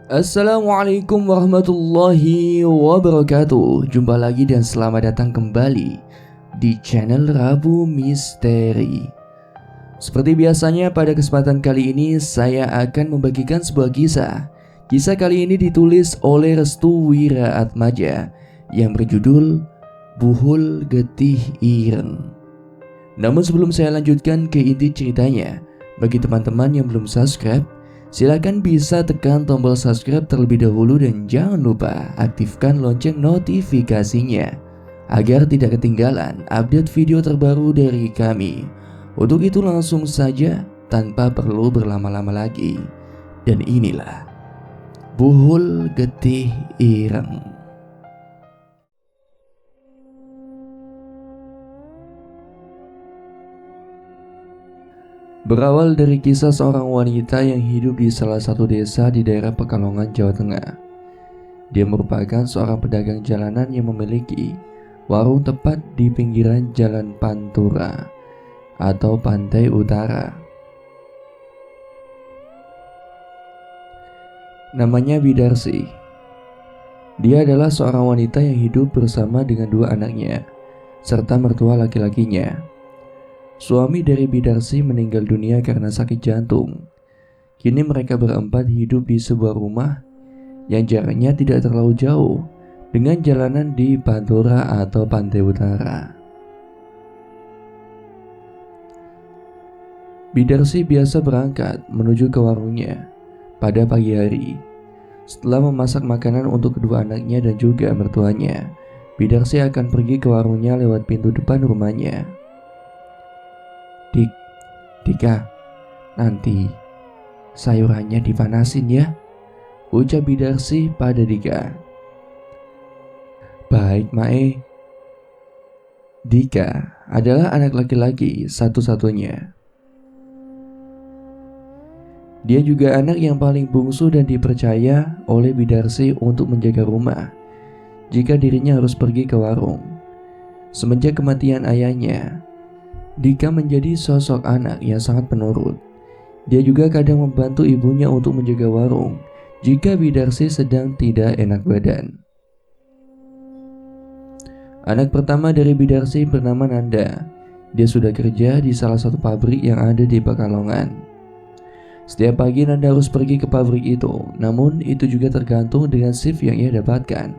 Assalamualaikum warahmatullahi wabarakatuh. Jumpa lagi dan selamat datang kembali di channel Rabu Misteri. Seperti biasanya pada kesempatan kali ini saya akan membagikan sebuah kisah. Kisah kali ini ditulis oleh Restu Wiraatmaja yang berjudul Buhul Getih Ireng. Namun sebelum saya lanjutkan ke inti ceritanya, bagi teman-teman yang belum subscribe, silakan bisa tekan tombol subscribe terlebih dahulu dan jangan lupa aktifkan lonceng notifikasinya agar tidak ketinggalan update video terbaru dari kami. Untuk itu langsung saja tanpa perlu berlama-lama lagi. Dan inilah Buhul Getih Ireng. Berawal dari kisah seorang wanita yang hidup di salah satu desa di daerah Pekalongan, Jawa Tengah. Dia merupakan seorang pedagang jalanan yang memiliki warung tepat di pinggiran Jalan Pantura atau Pantai Utara. Namanya Bidarsi. Dia adalah seorang wanita yang hidup bersama dengan dua anaknya serta mertua laki-lakinya. Suami dari Bidarsi meninggal dunia karena sakit jantung. Kini mereka berempat hidup di sebuah rumah yang jaraknya tidak terlalu jauh dengan jalanan di Pantura atau Pantai Utara. Bidarsi biasa berangkat menuju ke warungnya pada pagi hari. Setelah memasak makanan untuk kedua anaknya dan juga mertuanya, Bidarsi akan pergi ke warungnya lewat pintu depan rumahnya. Dika, nanti sayurannya dipanasin ya, ucap Bidarsi pada Dika. Baik, Mae. Dika adalah anak laki-laki satu-satunya. Dia juga anak yang paling bungsu dan dipercaya oleh Bidarsi untuk menjaga rumah jika dirinya harus pergi ke warung. Semenjak kematian ayahnya, Dika menjadi sosok anak yang sangat penurut. Dia juga kadang membantu ibunya untuk menjaga warung jika Bidarsi sedang tidak enak badan. Anak pertama dari Bidarsi bernama Nanda. Dia sudah kerja di salah satu pabrik yang ada di Pekalongan. Setiap pagi Nanda harus pergi ke pabrik itu, namun itu juga tergantung dengan shift yang ia dapatkan.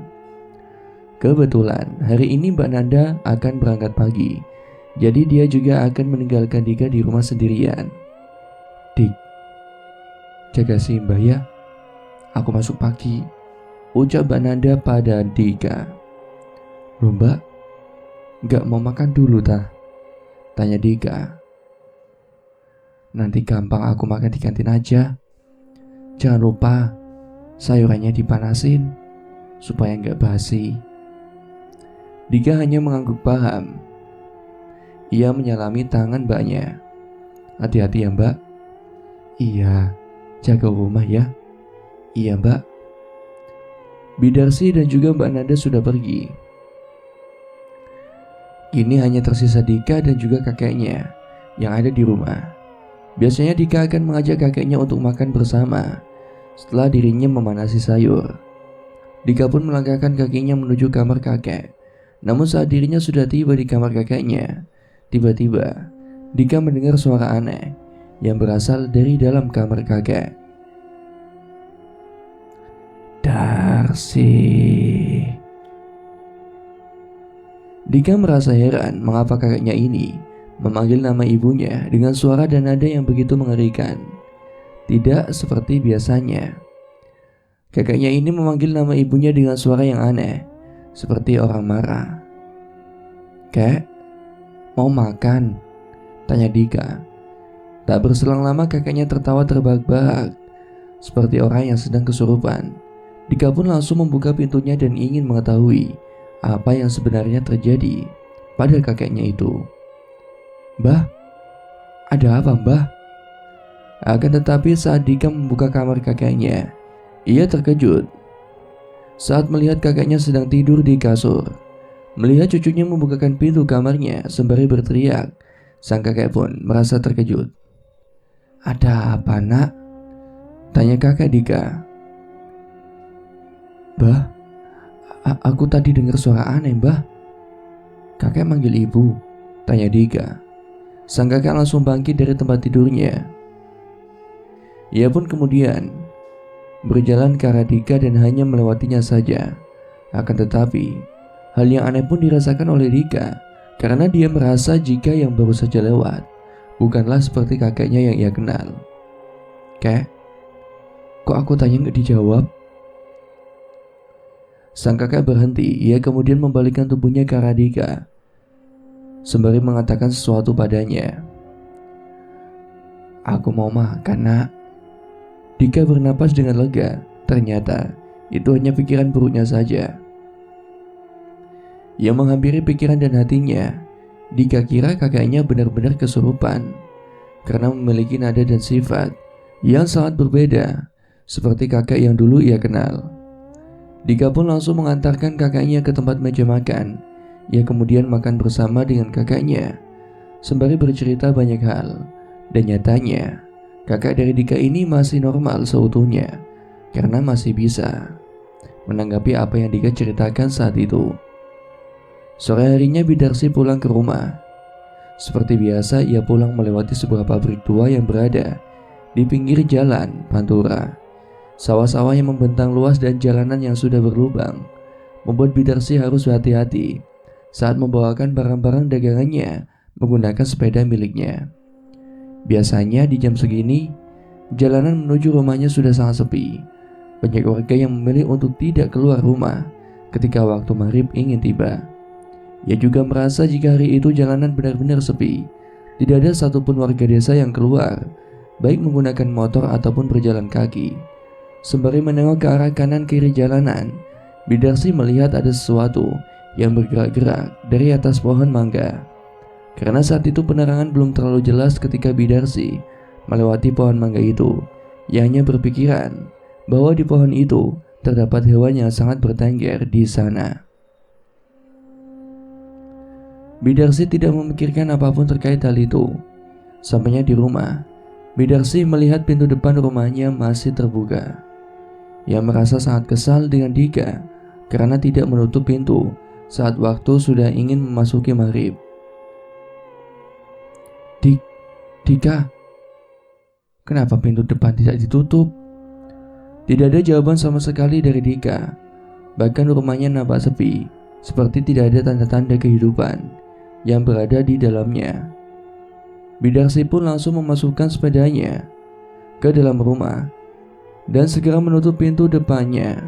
Kebetulan hari ini Mbak Nanda akan berangkat pagi, jadi dia juga akan meninggalkan Dika di rumah sendirian. Dik, jaga si Mbak ya, aku masuk pagi, ucap Mbak Nanda pada Dika. Loh Mbak, gak mau makan dulu tah? Tanya Dika. Nanti gampang aku makan di kantin aja. Jangan lupa sayurannya dipanasin supaya gak basi. Dika hanya mengangguk paham. Ia menyalami tangan mbaknya. Hati-hati ya mbak. Iya, jaga rumah ya. Iya mbak. Bidarsi dan juga Mbak Nanda sudah pergi. Kini hanya tersisa Dika dan juga kakeknya yang ada di rumah. Biasanya Dika akan mengajak kakeknya untuk makan bersama setelah dirinya memanasi sayur. Dika pun melangkahkan kakinya menuju kamar kakek. Namun saat dirinya sudah tiba di kamar kakeknya, tiba-tiba Dika mendengar suara aneh yang berasal dari dalam kamar kakek. Darsi. Dika merasa heran mengapa kakeknya ini memanggil nama ibunya dengan suara dan nada yang begitu mengerikan. Tidak seperti biasanya. Kakeknya ini memanggil nama ibunya dengan suara yang aneh, seperti orang marah. Kek, mau makan? Tanya Dika. Tak berselang lama kakeknya tertawa terbahak-bahak seperti orang yang sedang kesurupan. Dika pun langsung membuka pintunya dan ingin mengetahui apa yang sebenarnya terjadi pada kakeknya itu. Mbah, ada apa mbah? Akan tetapi saat Dika membuka kamar kakeknya, ia terkejut saat melihat kakeknya sedang tidur di kasur. Melihat cucunya membukakan pintu kamarnya sembari berteriak, sang kakek pun merasa terkejut. Ada apa nak? Tanya kakak Dika. Mbah, aku tadi dengar suara aneh, Mbah. Kakek manggil ibu, tanya Dika. Sang kakek langsung bangkit dari tempat tidurnya. Ia pun kemudian berjalan ke arah Dika dan hanya melewatinya saja. Akan tetapi, hal yang aneh pun dirasakan oleh Dika karena dia merasa jika yang baru saja lewat bukanlah seperti kakeknya yang ia kenal. Kek, kok aku tanya nggak dijawab? Sang kakek berhenti, ia kemudian membalikkan tubuhnya ke arah Dika sembari mengatakan sesuatu padanya. Aku mau makan, nak. Dika bernapas dengan lega, ternyata itu hanya pikiran buruknya saja. Yang menghampiri pikiran dan hatinya, Dika kira kakeknya benar-benar kesurupan karena memiliki nada dan sifat yang sangat berbeda seperti kakek yang dulu ia kenal. Dika pun langsung mengantarkan kakaknya ke tempat meja makan. Ia kemudian makan bersama dengan kakaknya sembari bercerita banyak hal. Dan nyatanya kakak dari Dika ini masih normal seutuhnya karena masih bisa menanggapi apa yang Dika ceritakan saat itu. Sore harinya Bidarsi pulang ke rumah. Seperti biasa ia pulang melewati sebuah pabrik tua yang berada di pinggir jalan Pantura. Sawah-sawah yang membentang luas dan jalanan yang sudah berlubang membuat Bidarsi harus hati-hati saat membawakan barang-barang dagangannya menggunakan sepeda miliknya. Biasanya di jam segini, jalanan menuju rumahnya sudah sangat sepi. Banyak warga yang memilih untuk tidak keluar rumah ketika waktu maghrib ingin tiba. Ia juga merasa jika hari itu jalanan benar-benar sepi. Tidak ada satupun warga desa yang keluar, baik menggunakan motor ataupun berjalan kaki. Sembari menengok ke arah kanan kiri jalanan, Bidarsi melihat ada sesuatu yang bergerak-gerak dari atas pohon mangga. Karena saat itu penerangan belum terlalu jelas ketika Bidarsi melewati pohon mangga itu, ia hanya berpikiran bahwa di pohon itu terdapat hewan yang sangat bertengger di sana. Bidarsi tidak memikirkan apapun terkait hal itu. Sampainya di rumah, Bidarsi melihat pintu depan rumahnya masih terbuka. Ia merasa sangat kesal dengan Dika karena tidak menutup pintu saat waktu sudah ingin memasuki maghrib. Dika, kenapa pintu depan tidak ditutup? Tidak ada jawaban sama sekali dari Dika. Bahkan rumahnya nampak sepi, seperti tidak ada tanda-tanda kehidupan yang berada di dalamnya. Bidarsi pun langsung memasukkan sepedanya ke dalam rumah dan segera menutup pintu depannya.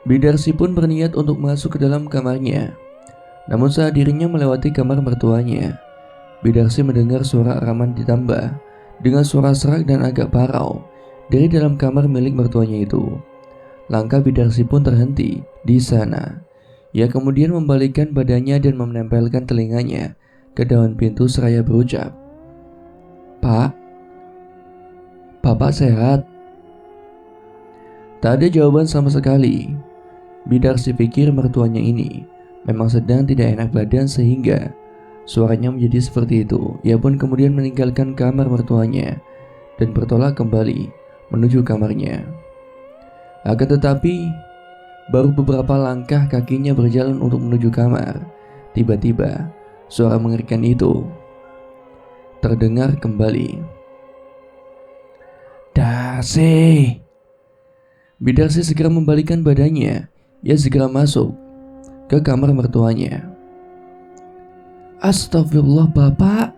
Bidarsi pun berniat untuk masuk ke dalam kamarnya. Namun saat dirinya melewati kamar mertuanya, Bidarsi mendengar suara Rahman ditambah dengan suara serak dan agak parau dari dalam kamar milik mertuanya itu. Langkah Bidarsi pun terhenti di sana. Ia kemudian membalikkan badannya dan menempelkan telinganya ke daun pintu seraya berucap, "Pak, Bapak sehat?" Tak ada jawaban sama sekali. Bidarsi pikir mertuanya ini memang sedang tidak enak badan sehingga suaranya menjadi seperti itu. Ia pun kemudian meninggalkan kamar mertuanya dan bertolak kembali menuju kamarnya. Akan tetapi, baru beberapa langkah kakinya berjalan untuk menuju kamar, tiba-tiba suara mengerikan itu terdengar kembali. "Darsi!" Bidarsi segera membalikkan badannya. Ia segera masuk ke kamar mertuanya. "Astagfirullah, Bapak!"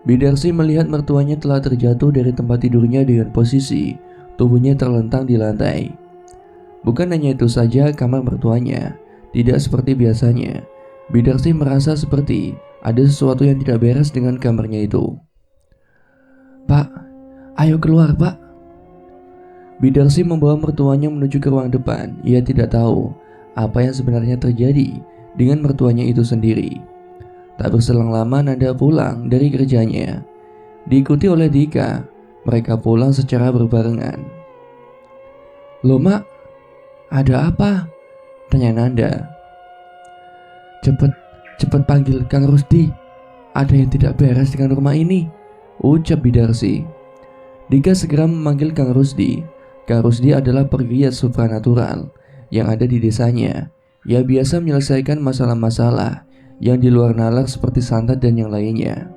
Bidarsi melihat mertuanya telah terjatuh dari tempat tidurnya dengan posisi tubuhnya terlentang di lantai. Bukan hanya itu saja, kamar mertuanya tidak seperti biasanya. Bidarsi merasa seperti ada sesuatu yang tidak beres dengan kamarnya itu. "Pak, ayo keluar, Pak." Bidarsi membawa mertuanya menuju ke ruang depan. Ia tidak tahu apa yang sebenarnya terjadi dengan mertuanya itu sendiri. Tak berselang lama Nanda pulang dari kerjanya. Diikuti oleh Dika, mereka pulang secara berbarengan. "Loh, Mak, ada apa?" tanya Nanda. Cepet panggil Kang Rusdi. Ada yang tidak beres dengan rumah ini," ucap Bidarsi. Dika segera memanggil Kang Rusdi. Kang Rusdi adalah penggiat supranatural yang ada di desanya. Ia biasa menyelesaikan masalah-masalah yang di luar nalar seperti santet dan yang lainnya.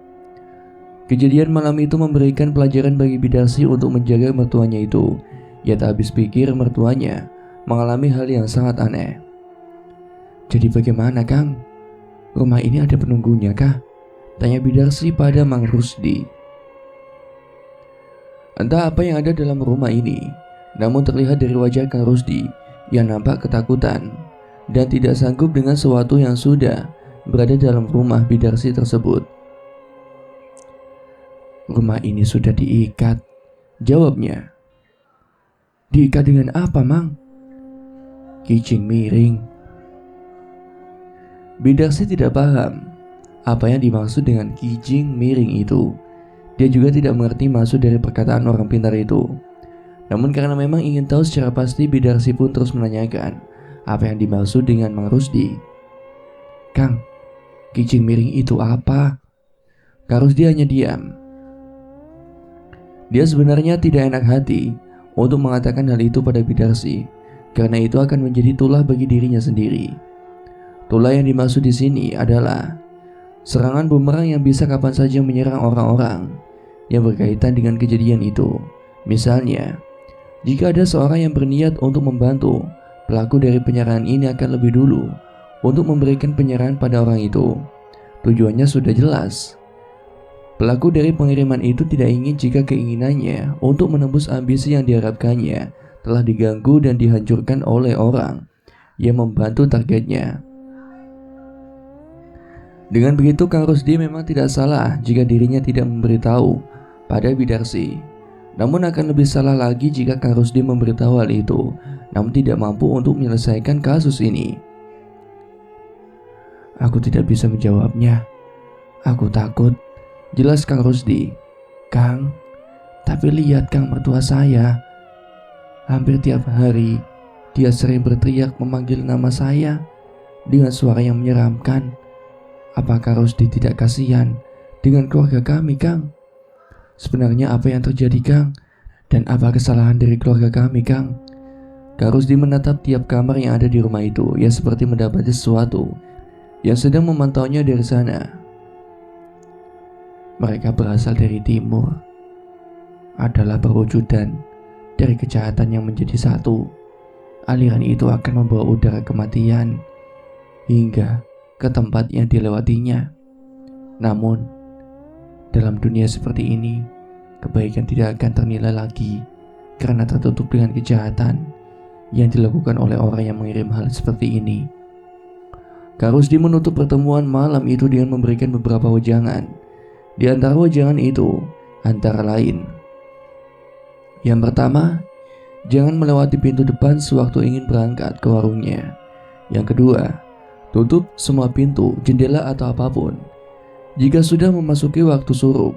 Kejadian malam itu memberikan pelajaran bagi Bidarsi untuk menjaga mertuanya itu. Ia tak habis pikir mertuanya mengalami hal yang sangat aneh. "Jadi bagaimana, Kang? Rumah ini ada penunggunya kah?" tanya Bidarsi pada Mang Rusdi. Entah apa yang ada dalam rumah ini, namun terlihat dari wajah Kang Rusdi yang nampak ketakutan dan tidak sanggup dengan sesuatu yang sudah berada dalam rumah Bidarsi tersebut. "Rumah ini sudah diikat," jawabnya. "Diikat dengan apa, Mang?" "Kijing miring." Bidarsi tidak paham apa yang dimaksud dengan kijing miring itu. Dia juga tidak mengerti maksud dari perkataan orang pintar itu. Namun karena memang ingin tahu secara pasti, Bidarsi pun terus menanyakan apa yang dimaksud dengan Mang Rusdi. "Kang, kijing miring itu apa?" Kang Rusdi hanya diam. Dia sebenarnya tidak enak hati untuk mengatakan hal itu pada Bidarsi, karena itu akan menjadi tulah bagi dirinya sendiri. Tulah yang dimaksud di sini adalah serangan bumerang yang bisa kapan saja menyerang orang-orang yang berkaitan dengan kejadian itu. Misalnya, jika ada seorang yang berniat untuk membantu, pelaku dari penyerangan ini akan lebih dulu untuk memberikan penyerahan pada orang itu. Tujuannya sudah jelas. Pelaku dari pengiriman itu tidak ingin jika keinginannya untuk menembus ambisi yang diharapkannya telah diganggu dan dihancurkan oleh orang yang membantu targetnya. Dengan begitu, Kang Rusdi memang tidak salah jika dirinya tidak memberitahu pada Bidarsi. Namun akan lebih salah lagi jika Kang Rusdi memberitahu hal itu, namun tidak mampu untuk menyelesaikan kasus ini. "Aku tidak bisa menjawabnya. Aku takut," jelas Kang Rusdi. "Kang, tapi lihat Kang, mertua saya. Hampir tiap hari dia sering berteriak memanggil nama saya dengan suara yang menyeramkan. Apakah Rusdi tidak kasihan dengan keluarga kami, Kang? Sebenarnya apa yang terjadi, Kang? Dan apa kesalahan dari keluarga kami, Kang?" Kang Rusdi menatap tiap kamar yang ada di rumah itu. Ia seperti mendapati sesuatu yang sedang memantaunya dari sana. "Mereka berasal dari timur, adalah perwujudan dari kejahatan yang menjadi satu. Aliran itu akan membawa udara kematian hingga ke tempat yang dilewatinya. Namun, dalam dunia seperti ini, kebaikan tidak akan ternilai lagi karena tertutup dengan kejahatan yang dilakukan oleh orang yang mengirim hal seperti ini." Kang Rusdi menutup pertemuan malam itu dengan memberikan beberapa wejangan. Di antara wejangan itu, antara lain, yang pertama, jangan melewati pintu depan sewaktu ingin berangkat ke warungnya. Yang kedua, tutup semua pintu, jendela atau apapun jika sudah memasuki waktu surup.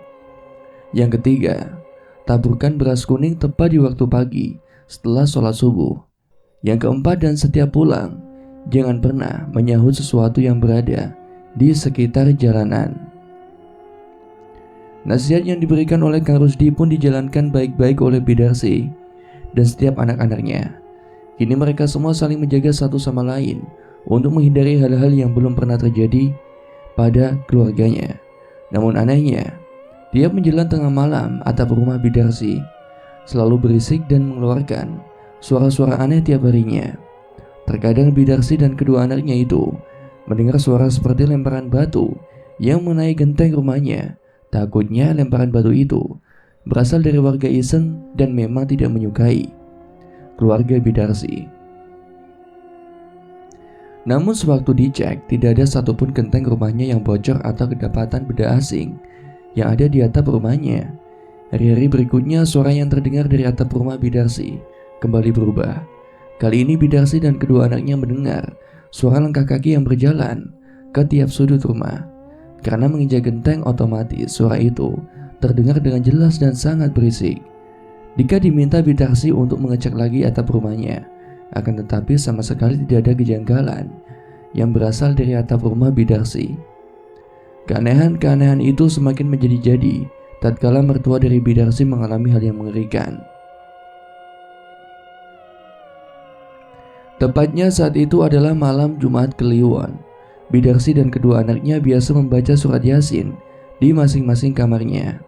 Yang ketiga, taburkan beras kuning tepat di waktu pagi setelah sholat subuh. Yang keempat, dan setiap pulang, jangan pernah menyahut sesuatu yang berada di sekitar jalanan. Nasihat yang diberikan oleh Kang Rusdi pun dijalankan baik-baik oleh Bidarsi dan setiap anak-anaknya. Kini mereka semua saling menjaga satu sama lain untuk menghindari hal-hal yang belum pernah terjadi pada keluarganya. Namun anehnya, tiap menjelang tengah malam, atap rumah Bidarsi selalu berisik dan mengeluarkan suara-suara aneh tiap harinya. Terkadang Bidarsi dan kedua anaknya itu mendengar suara seperti lemparan batu yang mengenai genteng rumahnya. Takutnya lemparan batu itu berasal dari warga iseng dan memang tidak menyukai keluarga Bidarsi. Namun sewaktu dicek, tidak ada satupun genteng rumahnya yang bocor atau kedapatan benda asing yang ada di atap rumahnya. Hari-hari berikutnya, suara yang terdengar dari atap rumah Bidarsi kembali berubah. Kali ini Bidarsi dan kedua anaknya mendengar suara langkah kaki yang berjalan ke tiap sudut rumah. Karena menginjak genteng, otomatis suara itu terdengar dengan jelas dan sangat berisik. Dika diminta Bidarsi untuk mengecek lagi atap rumahnya, akan tetapi sama sekali tidak ada kejanggalan yang berasal dari atap rumah Bidarsi. Keanehan-keanehan itu semakin menjadi-jadi tatkala mertua dari Bidarsi mengalami hal yang mengerikan. Tepatnya saat itu adalah malam Jumat Kliwon. Bidarsi dan kedua anaknya biasa membaca surat Yasin di masing-masing kamarnya.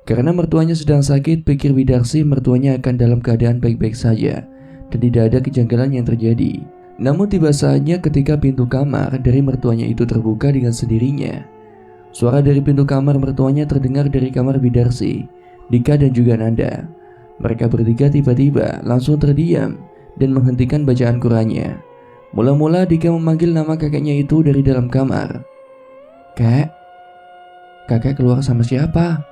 Karena mertuanya sedang sakit, pikir Bidarsi mertuanya akan dalam keadaan baik-baik saja dan tidak ada kejanggalan yang terjadi. Namun tiba saatnya ketika pintu kamar dari mertuanya itu terbuka dengan sendirinya. Suara dari pintu kamar mertuanya terdengar dari kamar Bidarsi, Dika dan juga Nanda. Mereka bertiga tiba-tiba langsung terdiam dan menghentikan bacaan Qur'annya. Mula-mula Dika memanggil nama kakeknya itu dari dalam kamar. "Kek, kakek keluar sama siapa?"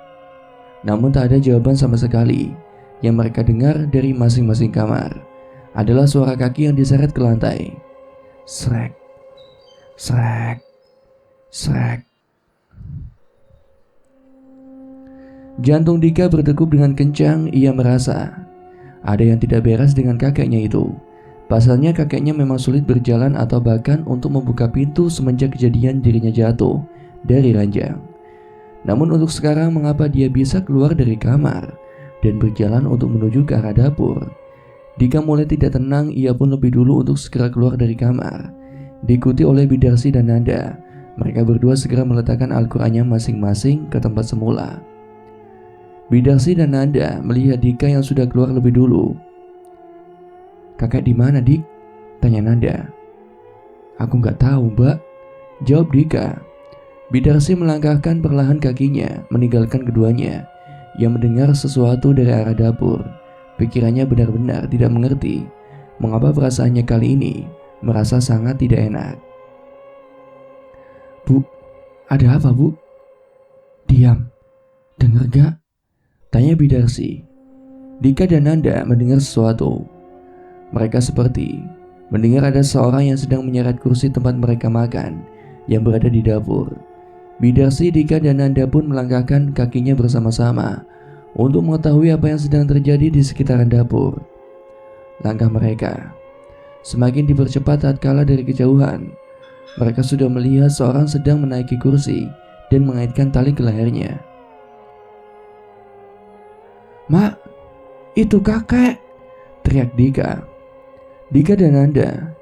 Namun tak ada jawaban sama sekali. Yang mereka dengar dari masing-masing kamar adalah suara kaki yang diseret ke lantai. Srek, srek, srek. Jantung Dika berdegup dengan kencang. Ia merasa ada yang tidak beres dengan kakeknya itu. Pasalnya kakeknya memang sulit berjalan atau bahkan untuk membuka pintu semenjak kejadian dirinya jatuh dari ranjang. Namun untuk sekarang mengapa dia bisa keluar dari kamar dan berjalan untuk menuju ke arah dapur? Dika mulai tidak tenang. Ia pun lebih dulu untuk segera keluar dari kamar, diikuti oleh Bidarsi dan Nanda. Mereka berdua segera meletakkan Al-Qur'annya masing-masing ke tempat semula. Bidarsi dan Nanda melihat Dika yang sudah keluar lebih dulu. "Kakek di mana, Dik?" tanya Nanda. "Aku nggak tahu, Mbak," jawab Dika. Bidarsi melangkahkan perlahan kakinya meninggalkan keduanya. Ia mendengar sesuatu dari arah dapur. Pikirannya benar-benar tidak mengerti mengapa perasaannya kali ini merasa sangat tidak enak. "Bu, ada apa, Bu?" "Diam, dengar gak?" tanya Bidarsi. Dika dan Nanda mendengar sesuatu. Mereka seperti mendengar ada seorang yang sedang menyeret kursi tempat mereka makan yang berada di dapur. Bidarsi, Dika dan Nanda pun melangkahkan kakinya bersama-sama untuk mengetahui apa yang sedang terjadi di sekitaran dapur. Langkah mereka semakin dipercepat tatkala dari kejauhan mereka sudah melihat seorang sedang menaiki kursi dan mengaitkan tali ke lehernya. "Mak, itu kakek!" teriak Dika. Dika dan Nanda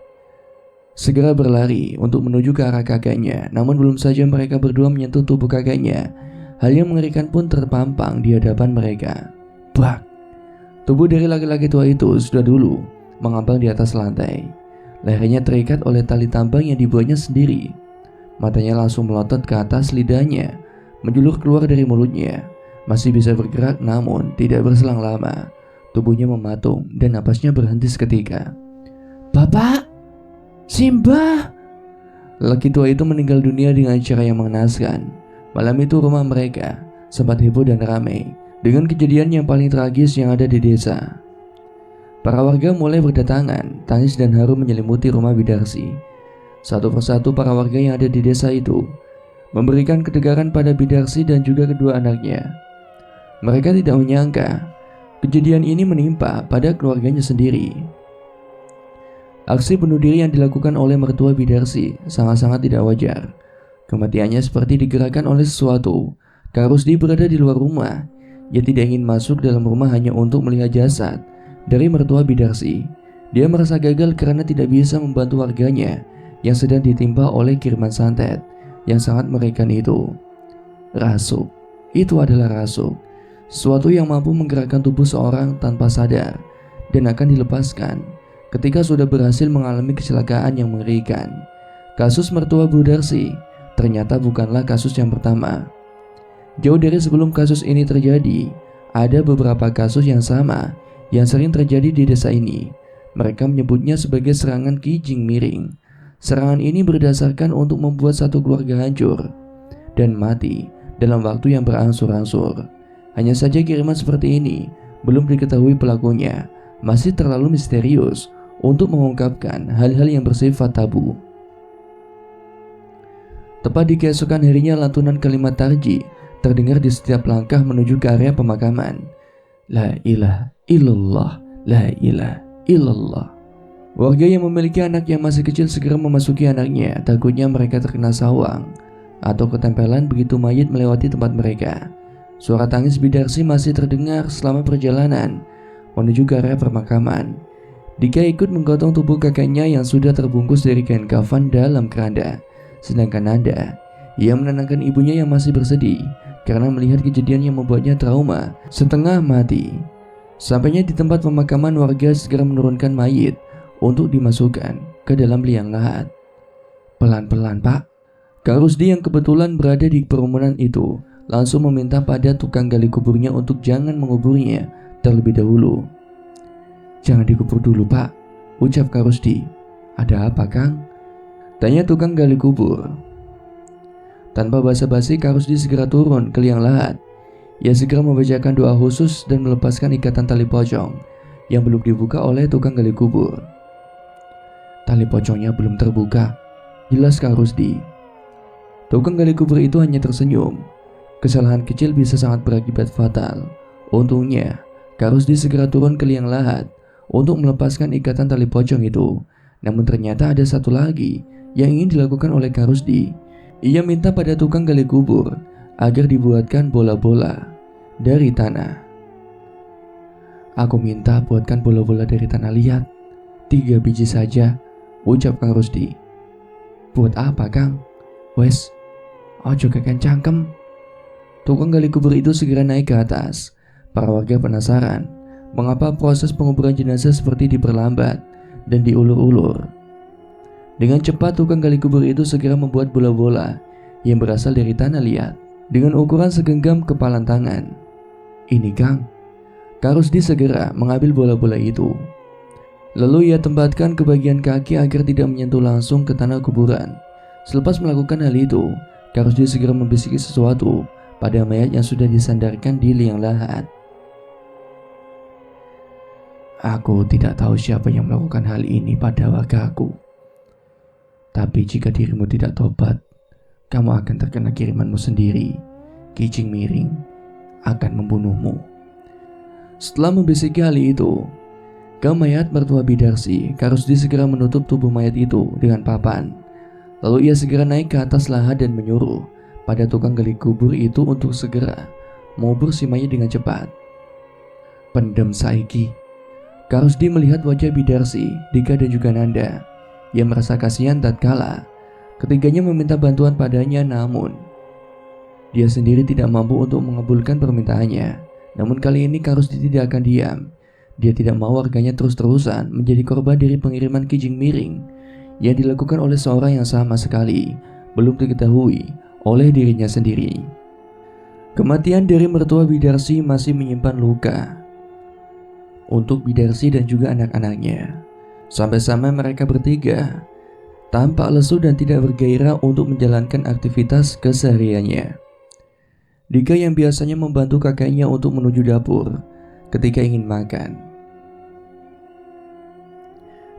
segera berlari untuk menuju ke arah kakeknya. Namun belum saja mereka berdua menyentuh tubuh kakeknya, hal yang mengerikan pun terpampang di hadapan mereka. Brak! Tubuh dari laki-laki tua itu sudah dulu mengambang di atas lantai. Lehernya terikat oleh tali tambang yang dibuatnya sendiri. Matanya langsung melotot ke atas, lidahnya menjulur keluar dari mulutnya. Masih bisa bergerak, namun tidak berselang lama tubuhnya mematung dan napasnya berhenti seketika. "Bapak! Simba!" Lelaki tua itu meninggal dunia dengan cara yang mengenaskan. Malam itu rumah mereka sempat heboh dan ramai dengan kejadian yang paling tragis yang ada di desa. Para warga mulai berdatangan, tangis dan haru menyelimuti rumah Bidarsi. Satu persatu para warga yang ada di desa itu memberikan ketegaran pada Bidarsi dan juga kedua anaknya. Mereka tidak menyangka kejadian ini menimpa pada keluarganya sendiri. Aksi bunuh diri yang dilakukan oleh mertua Bidarsi sangat-sangat tidak wajar. Kematiannya seperti digerakkan oleh sesuatu. Karusdi berada di luar rumah. Ia tidak ingin masuk dalam rumah hanya untuk melihat jasad dari mertua Bidarsi. Dia merasa gagal karena tidak bisa membantu warganya yang sedang ditimpa oleh kiriman santet yang sangat mengerikan itu. Rasuk. Itu adalah rasuk. Sesuatu yang mampu menggerakkan tubuh seorang tanpa sadar dan akan dilepaskan ketika sudah berhasil mengalami kecelakaan yang mengerikan. Kasus mertua Bidarsi ternyata bukanlah kasus yang pertama. Jauh dari sebelum kasus ini terjadi, ada beberapa kasus yang sama yang sering terjadi di desa ini. Mereka menyebutnya sebagai serangan kijing miring. Serangan ini berdasarkan untuk membuat satu keluarga hancur dan mati dalam waktu yang berangsur-angsur. Hanya saja kiriman seperti ini belum diketahui pelakunya, masih terlalu misterius untuk mengungkapkan hal-hal yang bersifat tabu. Tepat di keesokan harinya, lantunan kalimat tarji terdengar di setiap langkah menuju ke area pemakaman. La ilaha illallah, la ilaha illallah. Warga yang memiliki anak yang masih kecil segera memasuki anaknya, takutnya mereka terkena sawang atau ketempelan begitu mayit melewati tempat mereka. Suara tangis Bidarsi masih terdengar selama perjalanan menuju ke area pemakaman. Dika ikut menggotong tubuh kakeknya yang sudah terbungkus dari kain kafan dalam keranda. Sedangkan Nanda, ia menenangkan ibunya yang masih bersedih karena melihat kejadian yang membuatnya trauma setengah mati. Sampainya di tempat pemakaman, warga segera menurunkan mayit untuk dimasukkan ke dalam liang lahat. Pelan-pelan, Pak. Kang Rusdi yang kebetulan berada di kerumunan itu langsung meminta pada tukang gali kuburnya untuk jangan menguburnya terlebih dahulu. Jangan dikubur dulu, Pak, ucap Kang Rusdi. Ada apa, Kang? Tanya tukang gali kubur. Tanpa basa-basi, Kang Rusdi segera turun ke liang lahat. Ia segera membacakan doa khusus dan melepaskan ikatan tali pocong yang belum dibuka oleh tukang gali kubur. Tali pocongnya belum terbuka, jelas Kang Rusdi. Tukang gali kubur itu hanya tersenyum. Kesalahan kecil bisa sangat berakibat fatal. Untungnya, Kang Rusdi segera turun ke liang lahat untuk melepaskan ikatan tali pocong itu. Namun ternyata ada satu lagi yang ingin dilakukan oleh Kang Rusdi. Ia minta pada tukang gali kubur agar dibuatkan bola-bola dari tanah. Aku minta buatkan bola-bola dari tanah liat, 3 biji saja, ucap Kang Rusdi. Buat apa, Kang? Wes, ojo kakek cangkem. Tukang gali kubur itu segera naik ke atas. Para warga penasaran mengapa proses penguburan jenazah seperti diperlambat dan diulur-ulur. Dengan cepat tukang gali kubur itu segera membuat bola-bola yang berasal dari tanah liat dengan ukuran segenggam kepalan tangan. Ini, Kang. Kang Rusdi segera mengambil bola-bola itu. Lalu ia tempatkan ke bagian kaki agar tidak menyentuh langsung ke tanah kuburan. Selepas melakukan hal itu, Kang Rusdi segera membisiki sesuatu pada mayat yang sudah disandarkan di liang lahat. Aku tidak tahu siapa yang melakukan hal ini pada wargaku. Tapi jika dirimu tidak tobat, kamu akan terkena kirimanmu sendiri. Kijing Miring akan membunuhmu. Setelah membisiki hal itu, ke mayat mertua Bidarsi, Kang Rusdi segera menutup tubuh mayat itu dengan papan. Lalu ia segera naik ke atas lahat dan menyuruh pada tukang gali kubur itu untuk segera mengubur si mayat dengan cepat. Pendem saiki. Kang Rusdi melihat wajah Bidarsi, Dika dan juga Nanda. Ia merasa kasihan tatkala ketiganya meminta bantuan padanya, namun dia sendiri tidak mampu untuk mengabulkan permintaannya. Namun kali ini Kang Rusdi tidak akan diam. Dia tidak mau warganya terus-terusan menjadi korban dari pengiriman kijing miring yang dilakukan oleh seorang yang sama sekali belum diketahui oleh dirinya sendiri. Kematian dari mertua Bidarsi masih menyimpan luka untuk Bidarsi dan juga anak-anaknya. Sampai-sampai mereka bertiga tampak lesu dan tidak bergairah untuk menjalankan aktivitas kesehariannya. Dika yang biasanya membantu kakeknya untuk menuju dapur ketika ingin makan.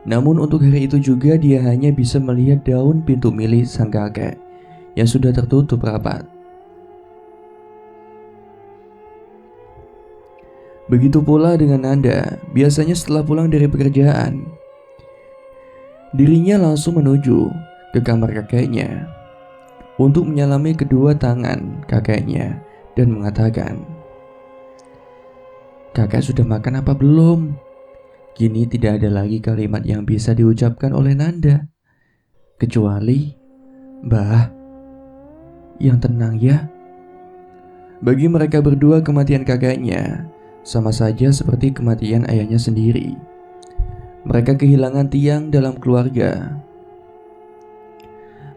Namun untuk hari itu juga dia hanya bisa melihat daun pintu milik sang kakek yang sudah tertutup rapat. Begitu pula dengan Nanda, biasanya setelah pulang dari pekerjaan, dirinya langsung menuju ke kamar kakeknya untuk menyalami kedua tangan kakeknya dan mengatakan, "Kakek sudah makan apa belum?" Kini tidak ada lagi kalimat yang bisa diucapkan oleh Nanda kecuali, "Mbah, yang tenang ya." Bagi mereka berdua, kematian kakeknya sama saja seperti kematian ayahnya sendiri. Mereka kehilangan tiang dalam keluarga.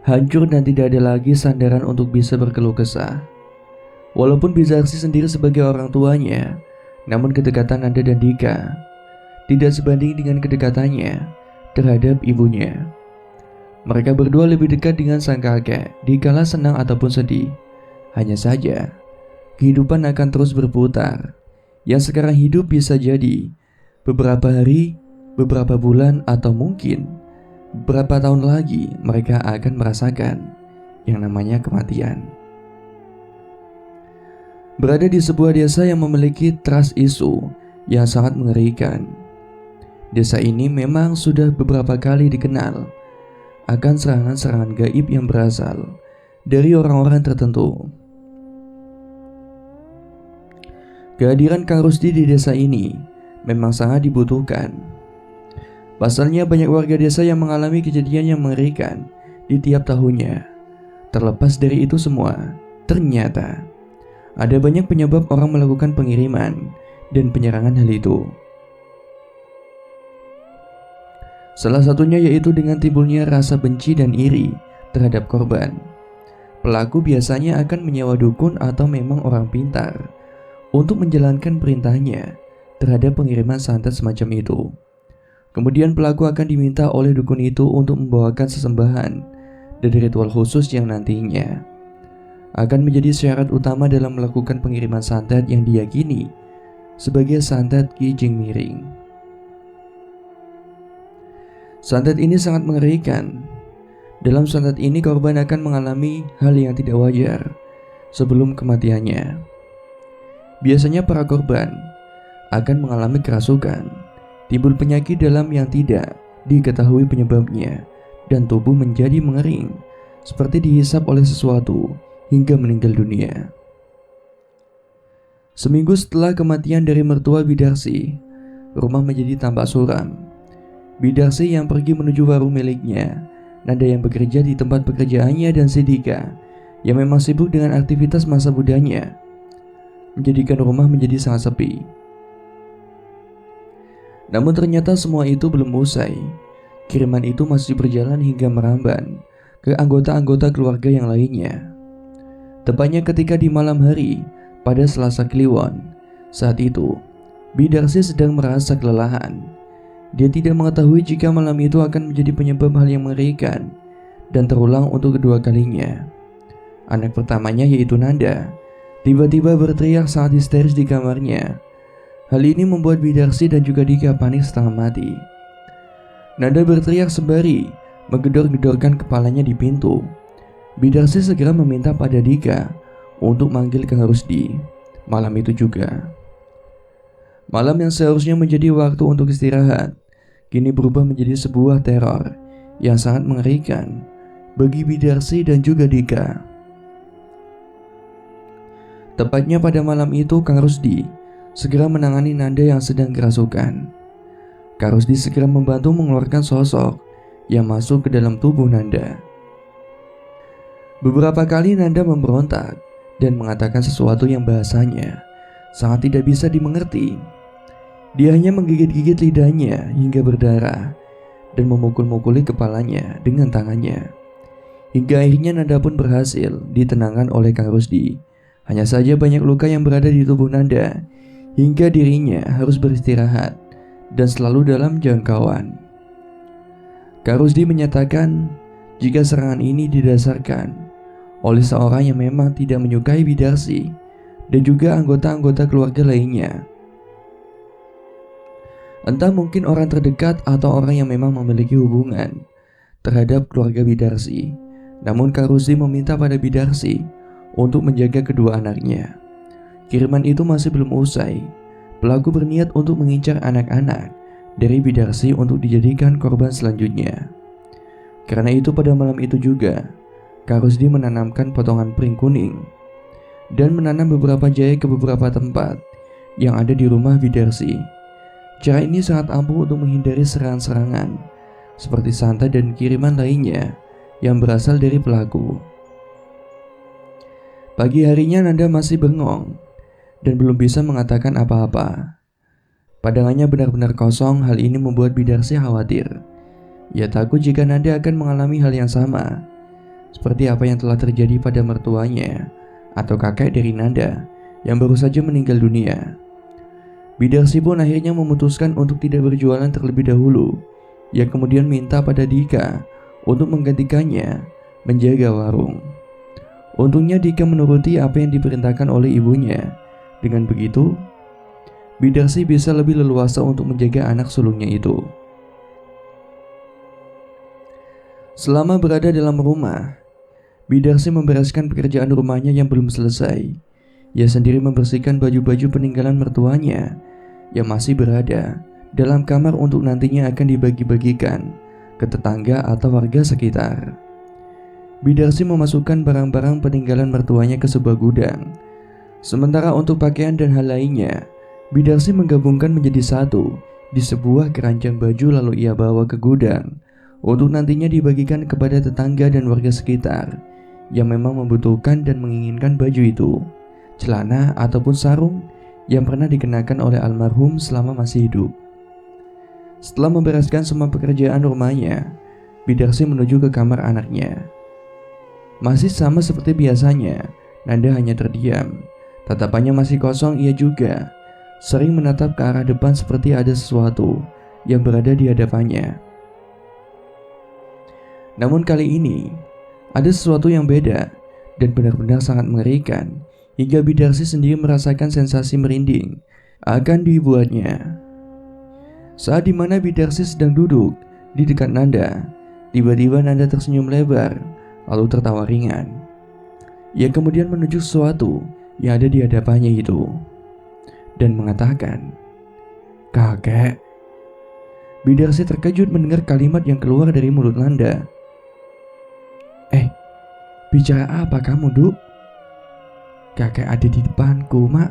Hancur dan tidak ada lagi sandaran untuk bisa berkeluh kesah. Walaupun Bidarsi sendiri sebagai orang tuanya, namun kedekatan Nanda dan Dika tidak sebanding dengan kedekatannya terhadap ibunya. Mereka berdua lebih dekat dengan sang kakek dikala senang ataupun sedih. Hanya saja, kehidupan akan terus berputar. Yang sekarang hidup bisa jadi beberapa hari, beberapa bulan, atau mungkin beberapa tahun lagi mereka akan merasakan yang namanya kematian. Berada di sebuah desa yang memiliki trust isu yang sangat mengerikan. Desa ini memang sudah beberapa kali dikenal akan serangan-serangan gaib yang berasal dari orang-orang tertentu. Kehadiran Kang Rusdi di desa ini memang sangat dibutuhkan. Pasalnya banyak warga desa yang mengalami kejadian yang mengerikan di tiap tahunnya. Terlepas dari itu semua, ternyata ada banyak penyebab orang melakukan pengiriman dan penyerangan hal itu. Salah satunya yaitu dengan timbulnya rasa benci dan iri terhadap korban. Pelaku biasanya akan menyewa dukun atau memang orang pintar untuk menjalankan perintahnya terhadap pengiriman santet semacam itu. Kemudian pelaku akan diminta oleh dukun itu untuk membawakan sesembahan dari ritual khusus yang nantinya akan menjadi syarat utama dalam melakukan pengiriman santet yang diyakini sebagai santet Ki Jing Miring. Santet ini sangat mengerikan. Dalam santet ini korban akan mengalami hal yang tidak wajar sebelum kematiannya. Biasanya para korban akan mengalami kerasukan, timbul penyakit dalam yang tidak diketahui penyebabnya, dan tubuh menjadi mengering seperti dihisap oleh sesuatu hingga meninggal dunia. Seminggu setelah kematian dari mertua Bidarsi, rumah menjadi tampak suram. Bidarsi yang pergi menuju warung miliknya, Nanda yang bekerja di tempat pekerjaannya, dan Sidika yang memang sibuk dengan aktivitas masa mudanya, menjadikan rumah menjadi sangat sepi. Namun ternyata semua itu belum usai. Kiriman itu masih berjalan hingga meramban ke anggota-anggota keluarga yang lainnya. Tepatnya ketika di malam hari pada Selasa Kliwon, saat itu Bidarsi sedang merasa kelelahan. Dia tidak mengetahui jika malam itu akan menjadi penyebab hal yang mengerikan dan terulang untuk kedua kalinya. Anak pertamanya yaitu Nanda tiba-tiba berteriak sangat histeris di kamarnya. Hal ini membuat Bidarsi dan juga Dika panik setengah mati. Nanda berteriak sembari menggedor-gedorkan kepalanya di pintu. Bidarsi segera meminta pada Dika untuk manggil Kang Rusdi. Malam itu juga, malam yang seharusnya menjadi waktu untuk istirahat, kini berubah menjadi sebuah teror yang sangat mengerikan bagi Bidarsi dan juga Dika. Tepatnya pada malam itu, Kang Rusdi segera menangani Nanda yang sedang kerasukan. Kang Rusdi segera membantu mengeluarkan sosok yang masuk ke dalam tubuh Nanda. Beberapa kali Nanda memberontak dan mengatakan sesuatu yang bahasanya sangat tidak bisa dimengerti. Dia hanya menggigit-gigit lidahnya hingga berdarah dan memukul-mukuli kepalanya dengan tangannya. Hingga akhirnya Nanda pun berhasil ditenangkan oleh Kang Rusdi. Hanya saja banyak luka yang berada di tubuh Nanda hingga dirinya harus beristirahat dan selalu dalam jangkauan. Kang Rusdi menyatakan jika serangan ini didasarkan oleh seorang yang memang tidak menyukai Bidarsi dan juga anggota-anggota keluarga lainnya. Entah mungkin orang terdekat atau orang yang memang memiliki hubungan terhadap keluarga Bidarsi. Namun Kang Rusdi meminta pada Bidarsi untuk menjaga kedua anaknya. Kiriman itu masih belum usai. Pelaku berniat untuk mengincar anak-anak dari Bidarsi untuk dijadikan korban selanjutnya. Karena itu pada malam itu juga Kang Rusdi menanamkan potongan pring kuning dan menanam beberapa jahe ke beberapa tempat yang ada di rumah Bidarsi. Cara ini sangat ampuh untuk menghindari serangan-serangan seperti santet dan kiriman lainnya yang berasal dari pelaku. Pagi harinya Nanda masih bengong dan belum bisa mengatakan apa-apa. Pandangannya benar-benar kosong. Hal ini membuat Bidarsi khawatir. Ia takut jika Nanda akan mengalami hal yang sama seperti apa yang telah terjadi pada mertuanya atau kakek dari Nanda yang baru saja meninggal dunia. Bidarsi pun akhirnya memutuskan untuk tidak berjualan terlebih dahulu. Ia kemudian minta pada Dika untuk menggantikannya menjaga warung. Untungnya Dika menuruti apa yang diperintahkan oleh ibunya. Dengan begitu, Bidarsi bisa lebih leluasa untuk menjaga anak sulungnya itu. Selama berada dalam rumah, Bidarsi membereskan pekerjaan rumahnya yang belum selesai. Ia sendiri membersihkan baju-baju peninggalan mertuanya yang masih berada dalam kamar untuk nantinya akan dibagi-bagikan ke tetangga atau warga sekitar. Bidarsi memasukkan barang-barang peninggalan mertuanya ke sebuah gudang. Sementara untuk pakaian dan hal lainnya, Bidarsi menggabungkan menjadi satu di sebuah keranjang baju lalu ia bawa ke gudang untuk nantinya dibagikan kepada tetangga dan warga sekitar yang memang membutuhkan dan menginginkan baju itu, celana ataupun sarung yang pernah dikenakan oleh almarhum selama masih hidup. Setelah membereskan semua pekerjaan rumahnya, Bidarsi menuju ke kamar anaknya. Masih sama seperti biasanya, Nanda hanya terdiam. Tatapannya masih kosong, ia juga sering menatap ke arah depan seperti ada sesuatu yang berada di hadapannya. Namun kali ini, ada sesuatu yang beda dan benar-benar sangat mengerikan hingga Bidarsi sendiri merasakan sensasi merinding akan dibuatnya. Saat dimana Bidarsi sedang duduk di dekat Nanda, tiba-tiba Nanda tersenyum lebar lalu tertawa ringan. Ia kemudian menunjuk sesuatu yang ada di hadapannya itu dan mengatakan, "Kakek." Bidarsi terkejut mendengar kalimat yang keluar dari mulut Nanda. Bicara apa kamu, Duk?" "Kakek ada di depanku, Mak."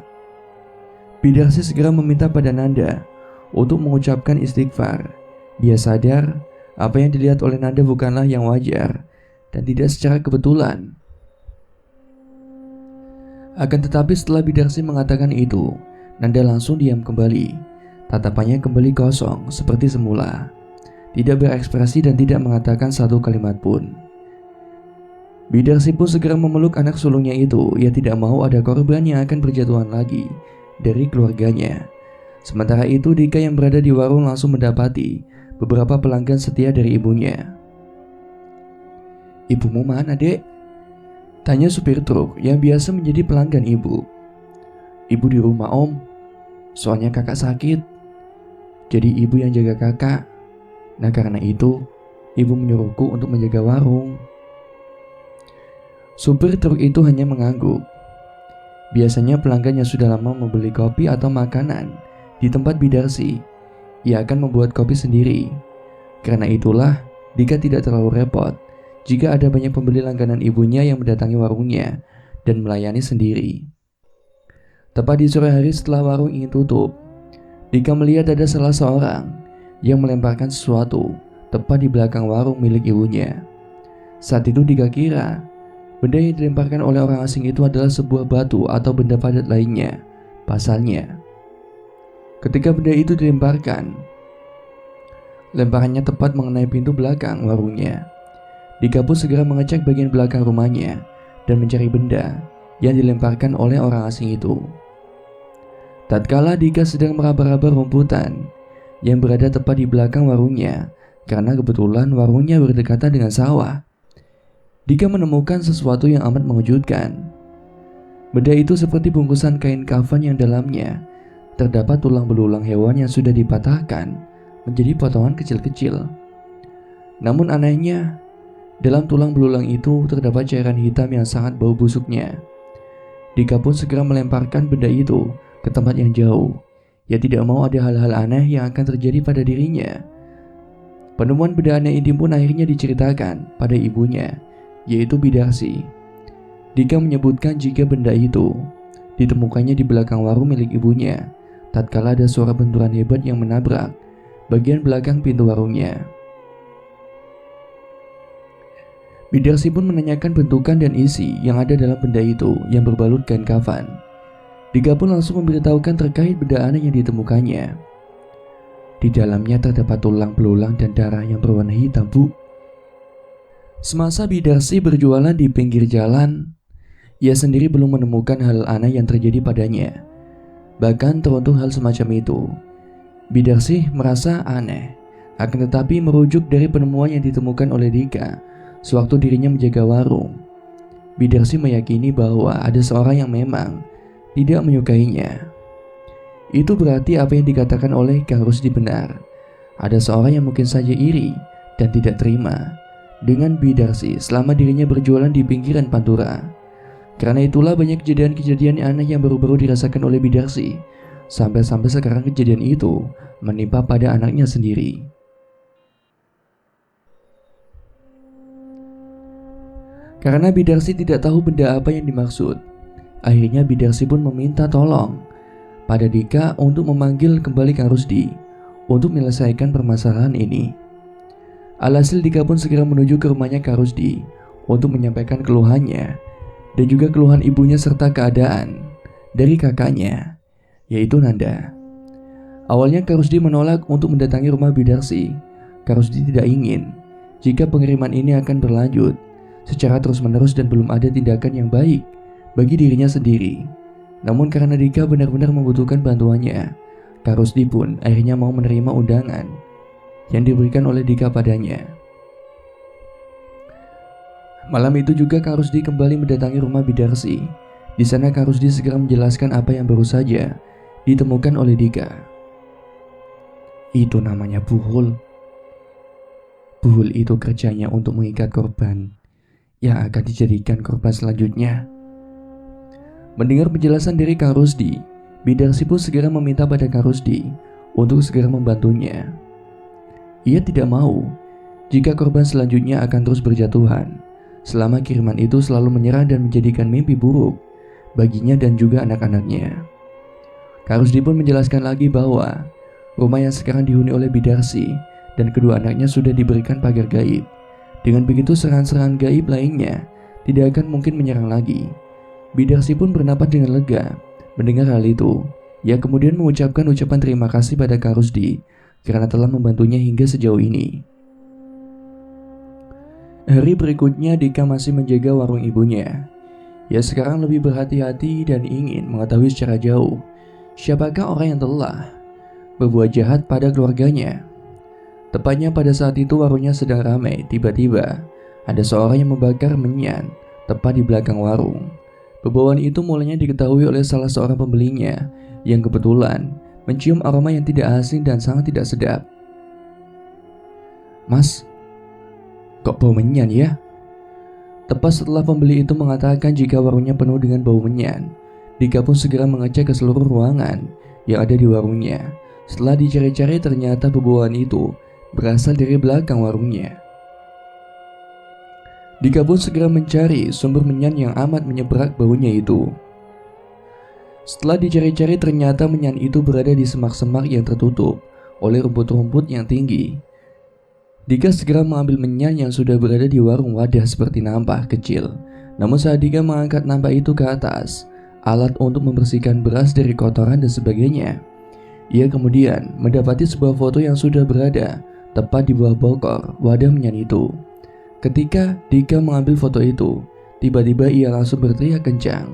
Bidarsi segera meminta pada Nanda untuk mengucapkan istighfar. Dia sadar apa yang dilihat oleh Nanda bukanlah yang wajar dan tidak secara kebetulan. Akan tetapi setelah Bidarsi mengatakan itu, Nanda langsung diam kembali. Tatapannya kembali kosong seperti semula, tidak berekspresi dan tidak mengatakan satu kalimat pun. Bidarsi pun segera memeluk anak sulungnya itu. Ia tidak mau ada korban yang akan berjatuhan lagi dari keluarganya. Sementara itu Dika yang berada di warung langsung mendapati beberapa pelanggan setia dari ibunya. "Ibumu mana, Dek?" tanya supir truk yang biasa menjadi pelanggan ibu. "Ibu di rumah, Om. Soalnya kakak sakit. Jadi ibu yang jaga kakak. Nah karena itu ibu menyuruhku untuk menjaga warung." Supir truk itu hanya mengangguk. Biasanya pelanggan yang sudah lama membeli kopi atau makanan di tempat Bidarsi, ia akan membuat kopi sendiri. Karena itulah Dika tidak terlalu repot jika ada banyak pembeli langganan ibunya yang mendatangi warungnya dan melayani sendiri. Tepat di sore hari setelah warung ingin tutup, Dika melihat ada salah seorang yang melemparkan sesuatu tepat di belakang warung milik ibunya. Saat itu Dika kira benda yang dilemparkan oleh orang asing itu adalah sebuah batu atau benda padat lainnya. Pasalnya, ketika benda itu dilemparkan, lemparannya tepat mengenai pintu belakang warungnya. Dika pun segera mengecek bagian belakang rumahnya dan mencari benda yang dilemparkan oleh orang asing itu. Tatkala Dika sedang meraba-raba rumputan yang berada tepat di belakang warungnya, karena kebetulan warungnya berdekatan dengan sawah, Dika menemukan sesuatu yang amat mengejutkan. Benda itu seperti bungkusan kain kafan yang dalamnya terdapat tulang belulang hewan yang sudah dipatahkan menjadi potongan kecil-kecil. Namun anehnya, dalam tulang belulang itu terdapat cairan hitam yang sangat bau busuknya. Dika pun segera melemparkan benda itu ke tempat yang jauh. Ia tidak mau ada hal-hal aneh yang akan terjadi pada dirinya. Penemuan benda aneh ini pun akhirnya diceritakan pada ibunya, yaitu Bidarsi. Dika menyebutkan jika benda itu ditemukannya di belakang warung milik ibunya tatkala ada suara benturan hebat yang menabrak bagian belakang pintu warungnya. Bidarsi pun menanyakan bentukan dan isi yang ada dalam benda itu yang berbalut kain kafan. Dika pun langsung memberitahukan terkait benda aneh yang ditemukannya. "Di dalamnya terdapat tulang belulang dan darah yang berwarna hitam, Bu." Semasa Bidarsi berjualan di pinggir jalan, ia sendiri belum menemukan hal aneh yang terjadi padanya. Bahkan teruntuk hal semacam itu, Bidarsi merasa aneh. Akan tetapi merujuk dari penemuan yang ditemukan oleh Dika sewaktu dirinya menjaga warung, Bidarsi meyakini bahwa ada seorang yang memang tidak menyukainya. Itu berarti apa yang dikatakan oleh Kang Rusdi benar. Ada seorang yang mungkin saja iri dan tidak terima dengan Bidarsi selama dirinya berjualan di pinggiran Pantura. Karena itulah banyak kejadian-kejadian aneh yang baru-baru dirasakan oleh Bidarsi, sampai-sampai sekarang kejadian itu menimpa pada anaknya sendiri. Karena Bidarsi tidak tahu benda apa yang dimaksud, akhirnya Bidarsi pun meminta tolong pada Dika untuk memanggil kembali Kang Rusdi untuk menyelesaikan permasalahan ini. Alhasil Dika pun segera menuju ke rumahnya Kak Rusdi untuk menyampaikan keluhannya dan juga keluhan ibunya serta keadaan dari kakaknya, yaitu Nanda. Awalnya Kak Rusdi menolak untuk mendatangi rumah Bidarsi. Kak Rusdi tidak ingin jika pengiriman ini akan berlanjut secara terus-menerus dan belum ada tindakan yang baik bagi dirinya sendiri. Namun karena Dika benar-benar membutuhkan bantuannya, Kak Rusdi pun akhirnya mau menerima undangan yang diberikan oleh Dika padanya. Malam itu juga Kak Rusdi kembali mendatangi rumah Bidarsi. Di sana Kak Rusdi segera menjelaskan apa yang baru saja ditemukan oleh Dika. Itu namanya buhul. Buhul itu kerjanya untuk mengikat korban yang akan dijadikan korban selanjutnya. Mendengar penjelasan dari Kak Rusdi, Bidarsi pun segera meminta pada Kak Rusdi untuk segera membantunya. Ia tidak mau jika korban selanjutnya akan terus berjatuhan selama kiriman itu selalu menyerang dan menjadikan mimpi buruk baginya dan juga anak-anaknya. Kak Rusdi pun menjelaskan lagi bahwa rumah yang sekarang dihuni oleh Bidarsi dan kedua anaknya sudah diberikan pagar gaib. Dengan begitu serangan-serangan gaib lainnya tidak akan mungkin menyerang lagi. Bidarsi pun bernapas dengan lega mendengar hal itu. Ia kemudian mengucapkan ucapan terima kasih pada Kak Rusdi karena telah membantunya hingga sejauh ini. Hari berikutnya Dika masih menjaga warung ibunya. Ia sekarang lebih berhati-hati dan ingin mengetahui secara jauh siapakah orang yang telah berbuat jahat pada keluarganya. Tepatnya pada saat itu warungnya sedang ramai, tiba-tiba ada seorang yang membakar menyan tepat di belakang warung. Bebauan itu mulanya diketahui oleh salah seorang pembelinya yang kebetulan mencium aroma yang tidak asing dan sangat tidak sedap. "Mas, kok bau menyan ya?" Tepat setelah pembeli itu mengatakan jika warungnya penuh dengan bau menyan, Dika pun segera mengecek ke seluruh ruangan yang ada di warungnya. Setelah dicari-cari ternyata bebauan itu berasal dari belakang warungnya. Dika pun segera mencari sumber menyan yang amat menyebrak baunya itu. Setelah dicari-cari ternyata menyan itu berada di semak-semak yang tertutup oleh rumput-rumput yang tinggi. Dika segera mengambil menyan yang sudah berada di warung wadah seperti nampah kecil. Namun saat Dika mengangkat nampah itu ke atas, alat untuk membersihkan beras dari kotoran dan sebagainya, ia kemudian mendapati sebuah foto yang sudah berada tepat di bawah bokor wadah menyan itu. Ketika Dika mengambil foto itu, tiba-tiba ia langsung berteriak kencang.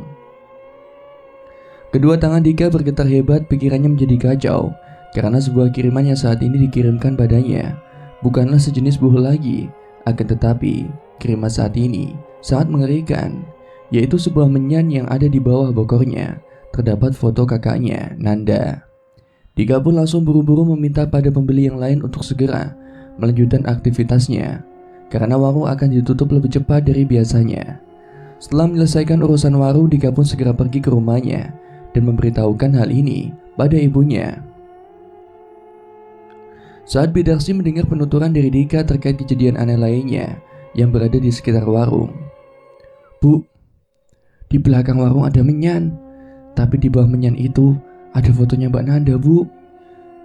Kedua tangan Dika bergetar hebat, pikirannya menjadi kacau karena sebuah kiriman yang saat ini dikirimkan padanya bukanlah sejenis buhul lagi, akan tetapi kiriman saat ini sangat mengerikan, yaitu sebuah menyan yang ada di bawah bokornya terdapat foto kakaknya, Nanda. Dika pun langsung buru-buru meminta pada pembeli yang lain untuk segera melanjutkan aktivitasnya karena warung akan ditutup lebih cepat dari biasanya. Setelah menyelesaikan urusan warung, Dika pun segera pergi ke rumahnya dan memberitahukan hal ini pada ibunya. Saat Bidarsi mendengar penuturan dari Dika terkait kejadian aneh lainnya yang berada di sekitar warung. "Bu, di belakang warung ada menyan, tapi di bawah menyan itu ada fotonya Mbak Nanda, Bu."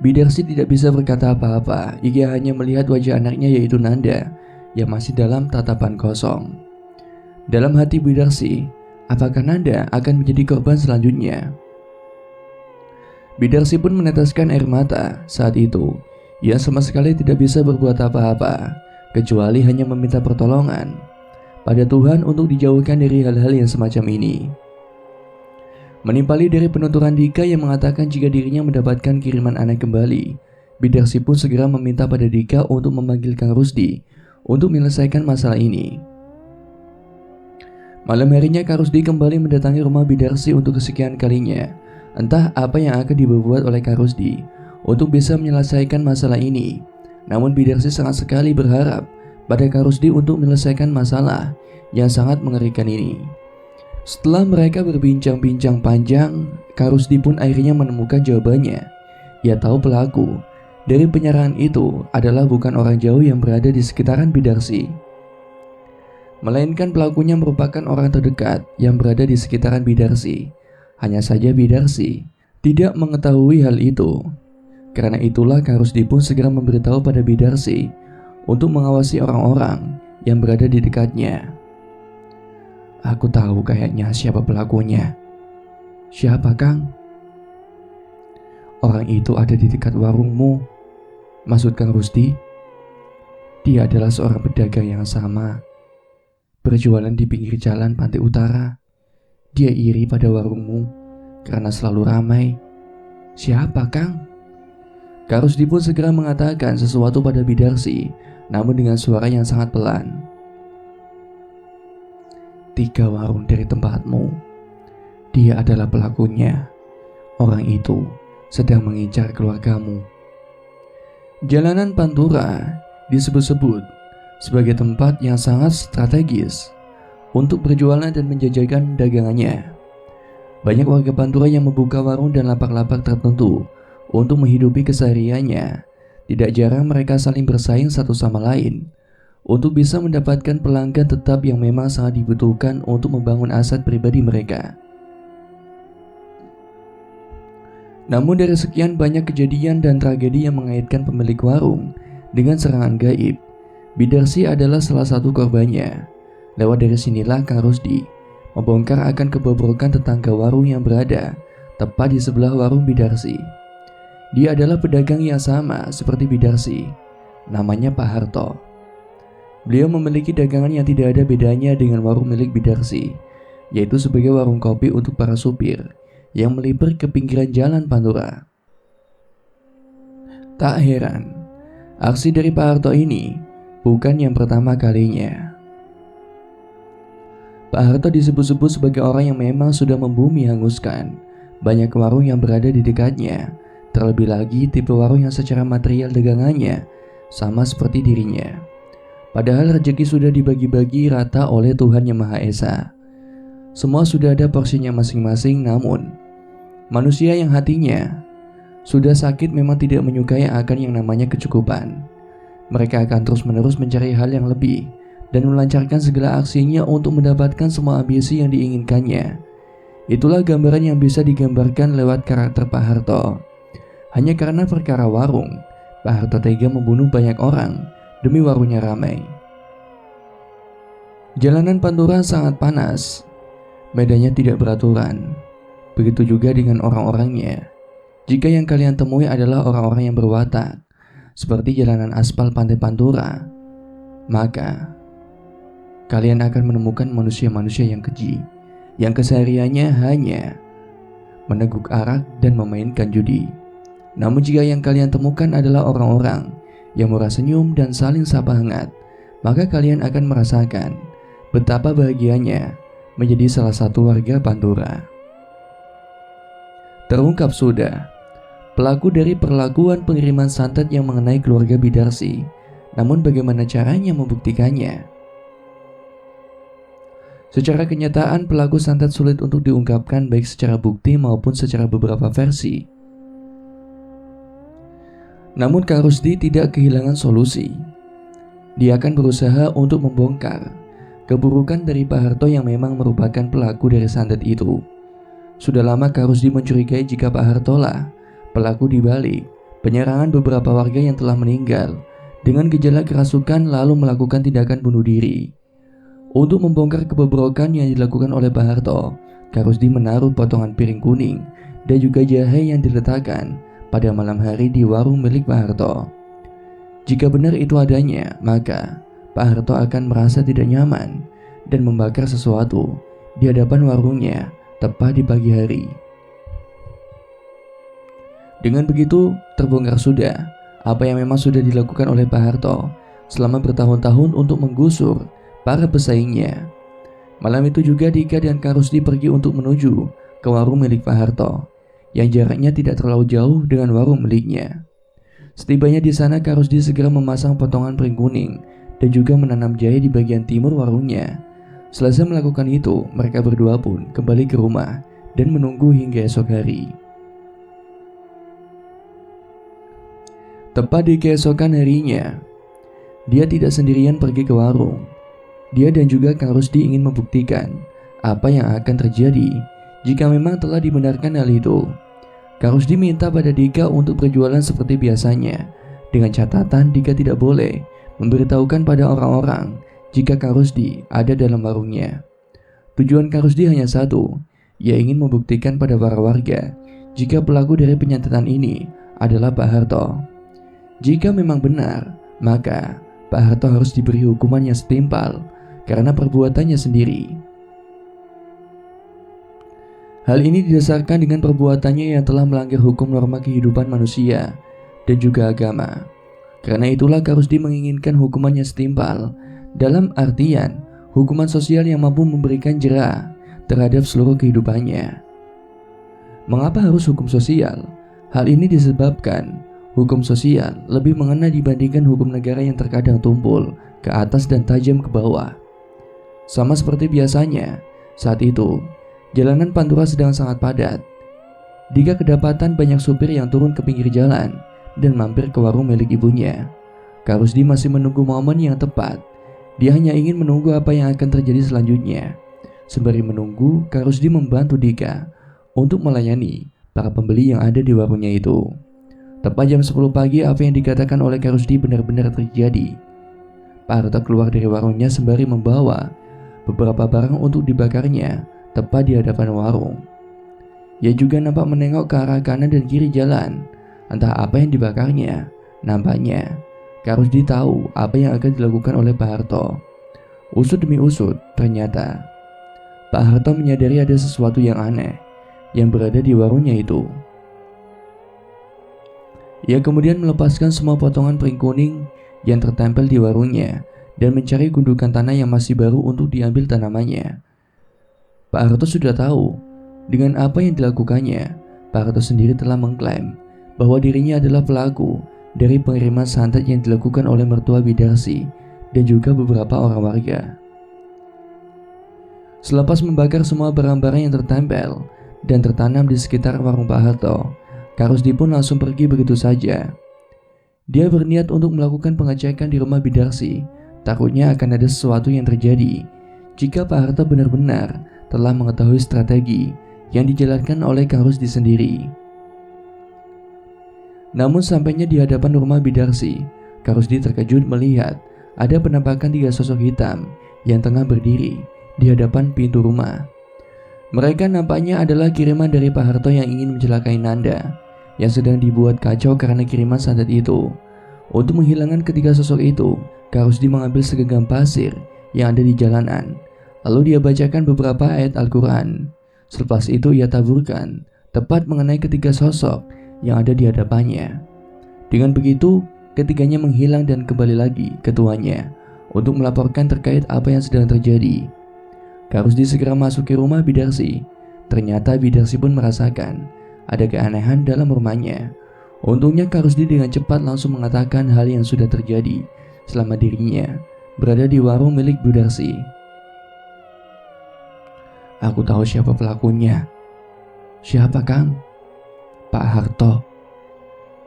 Bidarsi tidak bisa berkata apa-apa. Ia hanya melihat wajah anaknya yaitu Nanda yang masih dalam tatapan kosong. Dalam hati Bidarsi, apakah Nanda akan menjadi korban selanjutnya? Bidarsi pun meneteskan air mata. Saat itu ia sama sekali tidak bisa berbuat apa-apa kecuali hanya meminta pertolongan pada Tuhan untuk dijauhkan dari hal-hal yang semacam ini. Menimpali dari penuturan Dika yang mengatakan jika dirinya mendapatkan kiriman aneh kembali, Bidarsi pun segera meminta pada Dika untuk memanggil Kang Rusdi untuk menyelesaikan masalah ini. Malam harinya Kang Rusdi kembali mendatangi rumah Bidarsi untuk kesekian kalinya. Entah apa yang akan dibuat oleh Kang Rusdi untuk bisa menyelesaikan masalah ini. Namun Bidarsi sangat sekali berharap pada Kang Rusdi untuk menyelesaikan masalah yang sangat mengerikan ini. Setelah mereka berbincang-bincang panjang, Kang Rusdi pun akhirnya menemukan jawabannya. Ia tahu pelaku dari penyerangan itu adalah bukan orang jauh yang berada di sekitaran Bidarsi, melainkan pelakunya merupakan orang terdekat yang berada di sekitaran Bidarsi. Hanya saja Bidarsi tidak mengetahui hal itu. Karena itulah Kang Rusdi pun segera memberitahu pada Bidarsi untuk mengawasi orang-orang yang berada di dekatnya. Aku tahu kayaknya siapa pelakunya. Siapa, Kang? Orang itu ada di dekat warungmu. Maksud Kang Rusdi? Dia adalah seorang pedagang yang sama, berjualan di pinggir jalan Pantai Utara. Dia iri pada warungmu karena selalu ramai. Siapa, Kang? Kang Rusdi pun segera mengatakan sesuatu pada Bidarsi, namun dengan suara yang sangat pelan. 3 warung dari tempatmu. Dia adalah pelakunya. Orang itu sedang mengincar keluargamu. Jalanan Pantura disebut-sebut sebagai tempat yang sangat strategis untuk berjualan dan menjajakan dagangannya. Banyak warga Pantura yang membuka warung dan lapak-lapak tertentu untuk menghidupi kesehariannya. Tidak jarang mereka saling bersaing satu sama lain untuk bisa mendapatkan pelanggan tetap yang memang sangat dibutuhkan untuk membangun aset pribadi mereka. Namun dari sekian banyak kejadian dan tragedi yang mengaitkan pemilik warung dengan serangan gaib, Bidarsi adalah salah satu korbannya. Lewat dari sinilah Kang Rusdi membongkar akan kebobrokan tetangga warung yang berada tepat di sebelah warung Bidarsi. Dia adalah pedagang yang sama seperti Bidarsi, namanya Pak Harto. Beliau memiliki dagangan yang tidak ada bedanya dengan warung milik Bidarsi, yaitu sebagai warung kopi untuk para supir yang melipir ke pinggiran jalan Pantura. Tak heran, aksi dari Pak Harto ini bukan yang pertama kalinya. Pak Harto disebut-sebut sebagai orang yang memang sudah membumi hanguskan banyak warung yang berada di dekatnya. Terlebih lagi tipe warung yang secara material dagangannya sama seperti dirinya. Padahal rezeki sudah dibagi-bagi rata oleh Tuhan Yang Maha Esa. Semua sudah ada porsinya masing-masing, namun manusia yang hatinya sudah sakit memang tidak menyukai akan yang namanya kecukupan. Mereka akan terus-menerus mencari hal yang lebih dan melancarkan segala aksinya untuk mendapatkan semua ambisi yang diinginkannya. Itulah gambaran yang bisa digambarkan lewat karakter Pak Harto. Hanya karena perkara warung, Pak Harto tega membunuh banyak orang demi warungnya ramai. Jalanan Pantura sangat panas, medannya tidak beraturan. Begitu juga dengan orang-orangnya. Jika yang kalian temui adalah orang-orang yang berwatak seperti jalanan aspal Pantai Pantura, maka kalian akan menemukan manusia-manusia yang keji, yang kesehariannya hanya meneguk arak dan memainkan judi. Namun jika yang kalian temukan adalah orang-orang yang murah senyum dan saling sapa hangat, maka kalian akan merasakan betapa bahagianya menjadi salah satu warga Pantura. Terungkap sudah pelaku dari perlakuan pengiriman santet yang mengenai keluarga Bidarsi. Namun bagaimana caranya membuktikannya? Secara kenyataan pelaku santet sulit untuk diungkapkan baik secara bukti maupun secara beberapa versi. Namun Kang Rusdi tidak kehilangan solusi. Dia akan berusaha untuk membongkar keburukan dari Pak Harto yang memang merupakan pelaku dari santet itu. Sudah lama Kang Rusdi mencurigai jika Pak Harto lah pelaku di balik penyerangan beberapa warga yang telah meninggal dengan gejala kerasukan lalu melakukan tindakan bunuh diri. Untuk membongkar kebobrokan yang dilakukan oleh Pak Harto, Kang Rusdi menaruh potongan piring kuning dan juga jahe yang diletakkan pada malam hari di warung milik Pak Harto. Jika benar itu adanya, maka Pak Harto akan merasa tidak nyaman dan membakar sesuatu di hadapan warungnya tepat di pagi hari. Dengan begitu, terbongkar sudah apa yang memang sudah dilakukan oleh Pak Harto selama bertahun-tahun untuk menggusur para pesaingnya. Malam itu juga Dika dan Kang Rusdi pergi untuk menuju ke warung milik Pak Harto yang jaraknya tidak terlalu jauh dengan warung miliknya. Setibanya di sana, Kang Rusdi segera memasang potongan piring kuning dan juga menanam jahe di bagian timur warungnya. Selesai melakukan itu, mereka berdua pun kembali ke rumah dan menunggu hingga esok hari. Tepat di keesokan harinya, dia tidak sendirian pergi ke warung. Dia dan juga Kang Rusdi ingin membuktikan apa yang akan terjadi jika memang telah dibenarkan hal itu. Kak Rusdi minta pada Dika untuk berjualan seperti biasanya, dengan catatan Dika tidak boleh memberitahukan pada orang-orang jika Kak Rusdi ada dalam warungnya. Tujuan Kak Rusdi hanya satu, ia ingin membuktikan pada para warga jika pelaku dari penyantetan ini adalah Pak Harto. Jika memang benar, maka Pak Harto harus diberi hukuman yang setimpal karena perbuatannya sendiri. Hal ini didasarkan dengan perbuatannya yang telah melanggar hukum norma kehidupan manusia dan juga agama. Karena itulah Kak Rusdi menginginkan hukumannya setimpal, dalam artian hukuman sosial yang mampu memberikan jera terhadap seluruh kehidupannya. Mengapa harus hukum sosial? Hal ini disebabkan hukum sosial lebih mengena dibandingkan hukum negara yang terkadang tumpul ke atas dan tajam ke bawah. Sama seperti biasanya, saat itu jalanan Pantura sedang sangat padat. Dika kedapatan banyak supir yang turun ke pinggir jalan dan mampir ke warung milik ibunya. Kak Rusdi masih menunggu momen yang tepat. Dia hanya ingin menunggu apa yang akan terjadi selanjutnya. Sembari menunggu, Kak Rusdi membantu Dika untuk melayani para pembeli yang ada di warungnya itu. Tepat jam 10 pagi, apa yang dikatakan oleh Kak Rusdi benar-benar terjadi. Pak Harto keluar dari warungnya sembari membawa beberapa barang untuk dibakarnya tepat di hadapan warung. Ia juga nampak menengok ke arah kanan dan kiri jalan. Entah apa yang dibakarnya. Nampaknya Kak Rusdi tahu apa yang akan dilakukan oleh Pak Harto. Usut demi usut, ternyata Pak Harto menyadari ada sesuatu yang aneh yang berada di warungnya itu. Ia kemudian melepaskan semua potongan pring kuning yang tertempel di warungnya dan mencari gundukan tanah yang masih baru untuk diambil tanamannya. Pak Harto sudah tahu dengan apa yang dilakukannya. Pak Harto sendiri telah mengklaim bahwa dirinya adalah pelaku dari pengiriman santet yang dilakukan oleh mertua Bidarsi dan juga beberapa orang warga. Selepas membakar semua barang-barang yang tertempel dan tertanam di sekitar warung Pak Harto, Kak Rusdi pun langsung pergi begitu saja. Dia berniat untuk melakukan pengecekan di rumah Bidarsi. Takutnya akan ada sesuatu yang terjadi jika Pak Harto benar-benar telah mengetahui strategi yang dijalankan oleh Kak Rusdi sendiri. Namun sampainya di hadapan rumah Bidarsi, Kak Rusdi terkejut melihat ada penampakan 3 sosok hitam yang tengah berdiri di hadapan pintu rumah. Mereka nampaknya adalah kiriman dari Pak Harto yang ingin mencelakai Nanda, yang sedang dibuat kacau karena kiriman santet itu. Untuk menghilangkan ketiga sosok itu, Kak Rusdi mengambil segenggam pasir yang ada di jalanan. Lalu dia bacakan beberapa ayat Al-Quran. Selepas itu ia taburkan tepat mengenai ketiga sosok yang ada di hadapannya. Dengan begitu, ketiganya menghilang dan kembali lagi ke tuannya untuk melaporkan terkait apa yang sedang terjadi. Kak Rusdi segera masuk ke rumah Bidarsi. Ternyata Bidarsi pun merasakan ada keanehan dalam rumahnya. Untungnya Kak Rusdi dengan cepat langsung mengatakan hal yang sudah terjadi selama dirinya berada di warung milik Bidarsi. Aku tahu siapa pelakunya. Siapa, Kang? Pak Harto.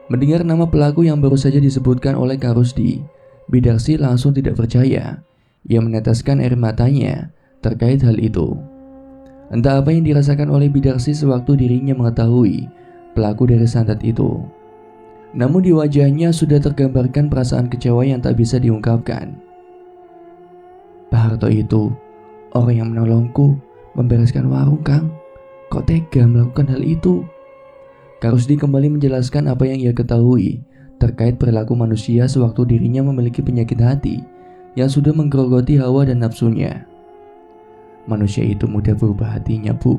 Mendengar nama pelaku yang baru saja disebutkan oleh Kak Rusdi, Bidarsi langsung tidak percaya. Ia meneteskan air matanya terkait hal itu. Entah apa yang dirasakan oleh Bidarsi sewaktu dirinya mengetahui pelaku dari santet itu. Namun di wajahnya sudah tergambarkan perasaan kecewa yang tak bisa diungkapkan. Pak Harto itu orang yang menolongku membereskan warung, Kang. Kok tega melakukan hal itu? Kak Rusdi kembali menjelaskan apa yang ia ketahui terkait perilaku manusia sewaktu dirinya memiliki penyakit hati yang sudah menggerogoti hawa dan nafsunya. Manusia itu mudah berubah hatinya, Bu.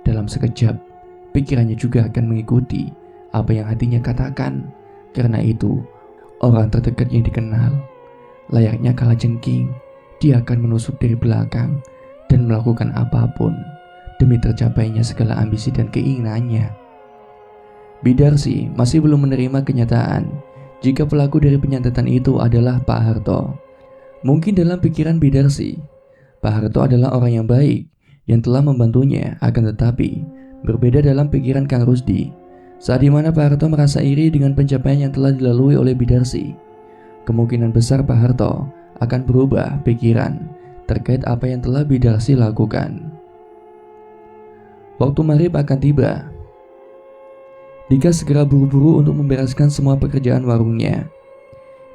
Dalam sekejap, pikirannya juga akan mengikuti apa yang hatinya katakan. Karena itu, orang terdekat yang dikenal, layaknya kalajengking, dia akan menusuk dari belakang dan melakukan apapun demi tercapainya segala ambisi dan keinginannya. Bidarsi masih belum menerima kenyataan jika pelaku dari penyantetan itu adalah Pak Harto. Mungkin dalam pikiran Bidarsi, Pak Harto adalah orang yang baik yang telah membantunya, akan tetapi berbeda dalam pikiran Kang Rusdi. Saat dimana Pak Harto merasa iri dengan pencapaian yang telah dilalui oleh Bidarsi, kemungkinan besar Pak Harto akan berubah pikiran terkait apa yang telah Bidarsi lakukan. Waktu maghrib akan tiba. Dika segera buru-buru untuk membereskan semua pekerjaan warungnya.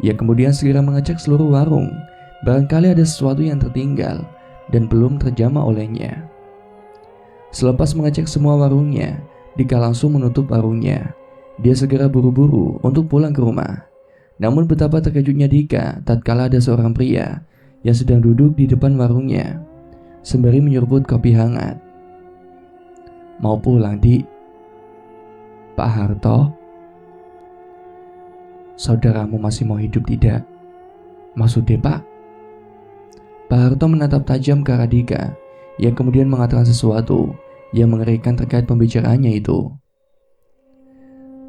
Ia kemudian segera mengecek seluruh warung, barangkali ada sesuatu yang tertinggal dan belum terjamah olehnya. Selepas mengecek semua warungnya, Dika langsung menutup warungnya. Dia segera buru-buru untuk pulang ke rumah. Namun betapa terkejutnya Dika tatkala ada seorang pria yang sedang duduk di depan warungnya sembari menyeruput kopi hangat. "Mau pulang, Dik?" "Pak Harto, saudaramu masih mau hidup tidak?" "Maksudnya, Pak?" Pak Harto menatap tajam ke arah Dika yang kemudian mengatakan sesuatu yang mengerikan terkait pembicaraannya itu.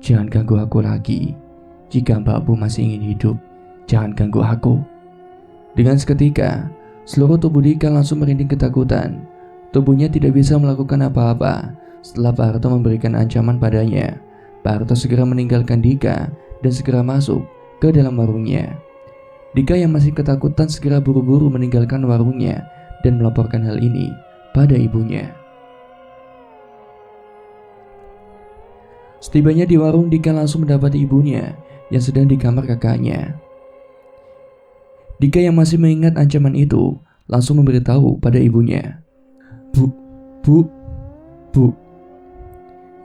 "Jangan ganggu aku lagi. Jika Mbakmu masih ingin hidup, jangan ganggu aku." Dengan seketika, seluruh tubuh Dika langsung merinding ketakutan. Tubuhnya tidak bisa melakukan apa-apa. Setelah Pak Harto memberikan ancaman padanya, Pak Harto segera meninggalkan Dika dan segera masuk ke dalam warungnya. Dika yang masih ketakutan segera buru-buru meninggalkan warungnya dan melaporkan hal ini pada ibunya. Setibanya di warung, Dika langsung mendapati ibunya yang sedang di kamar kakaknya. Dika yang masih mengingat ancaman itu langsung memberitahu pada ibunya. Bu.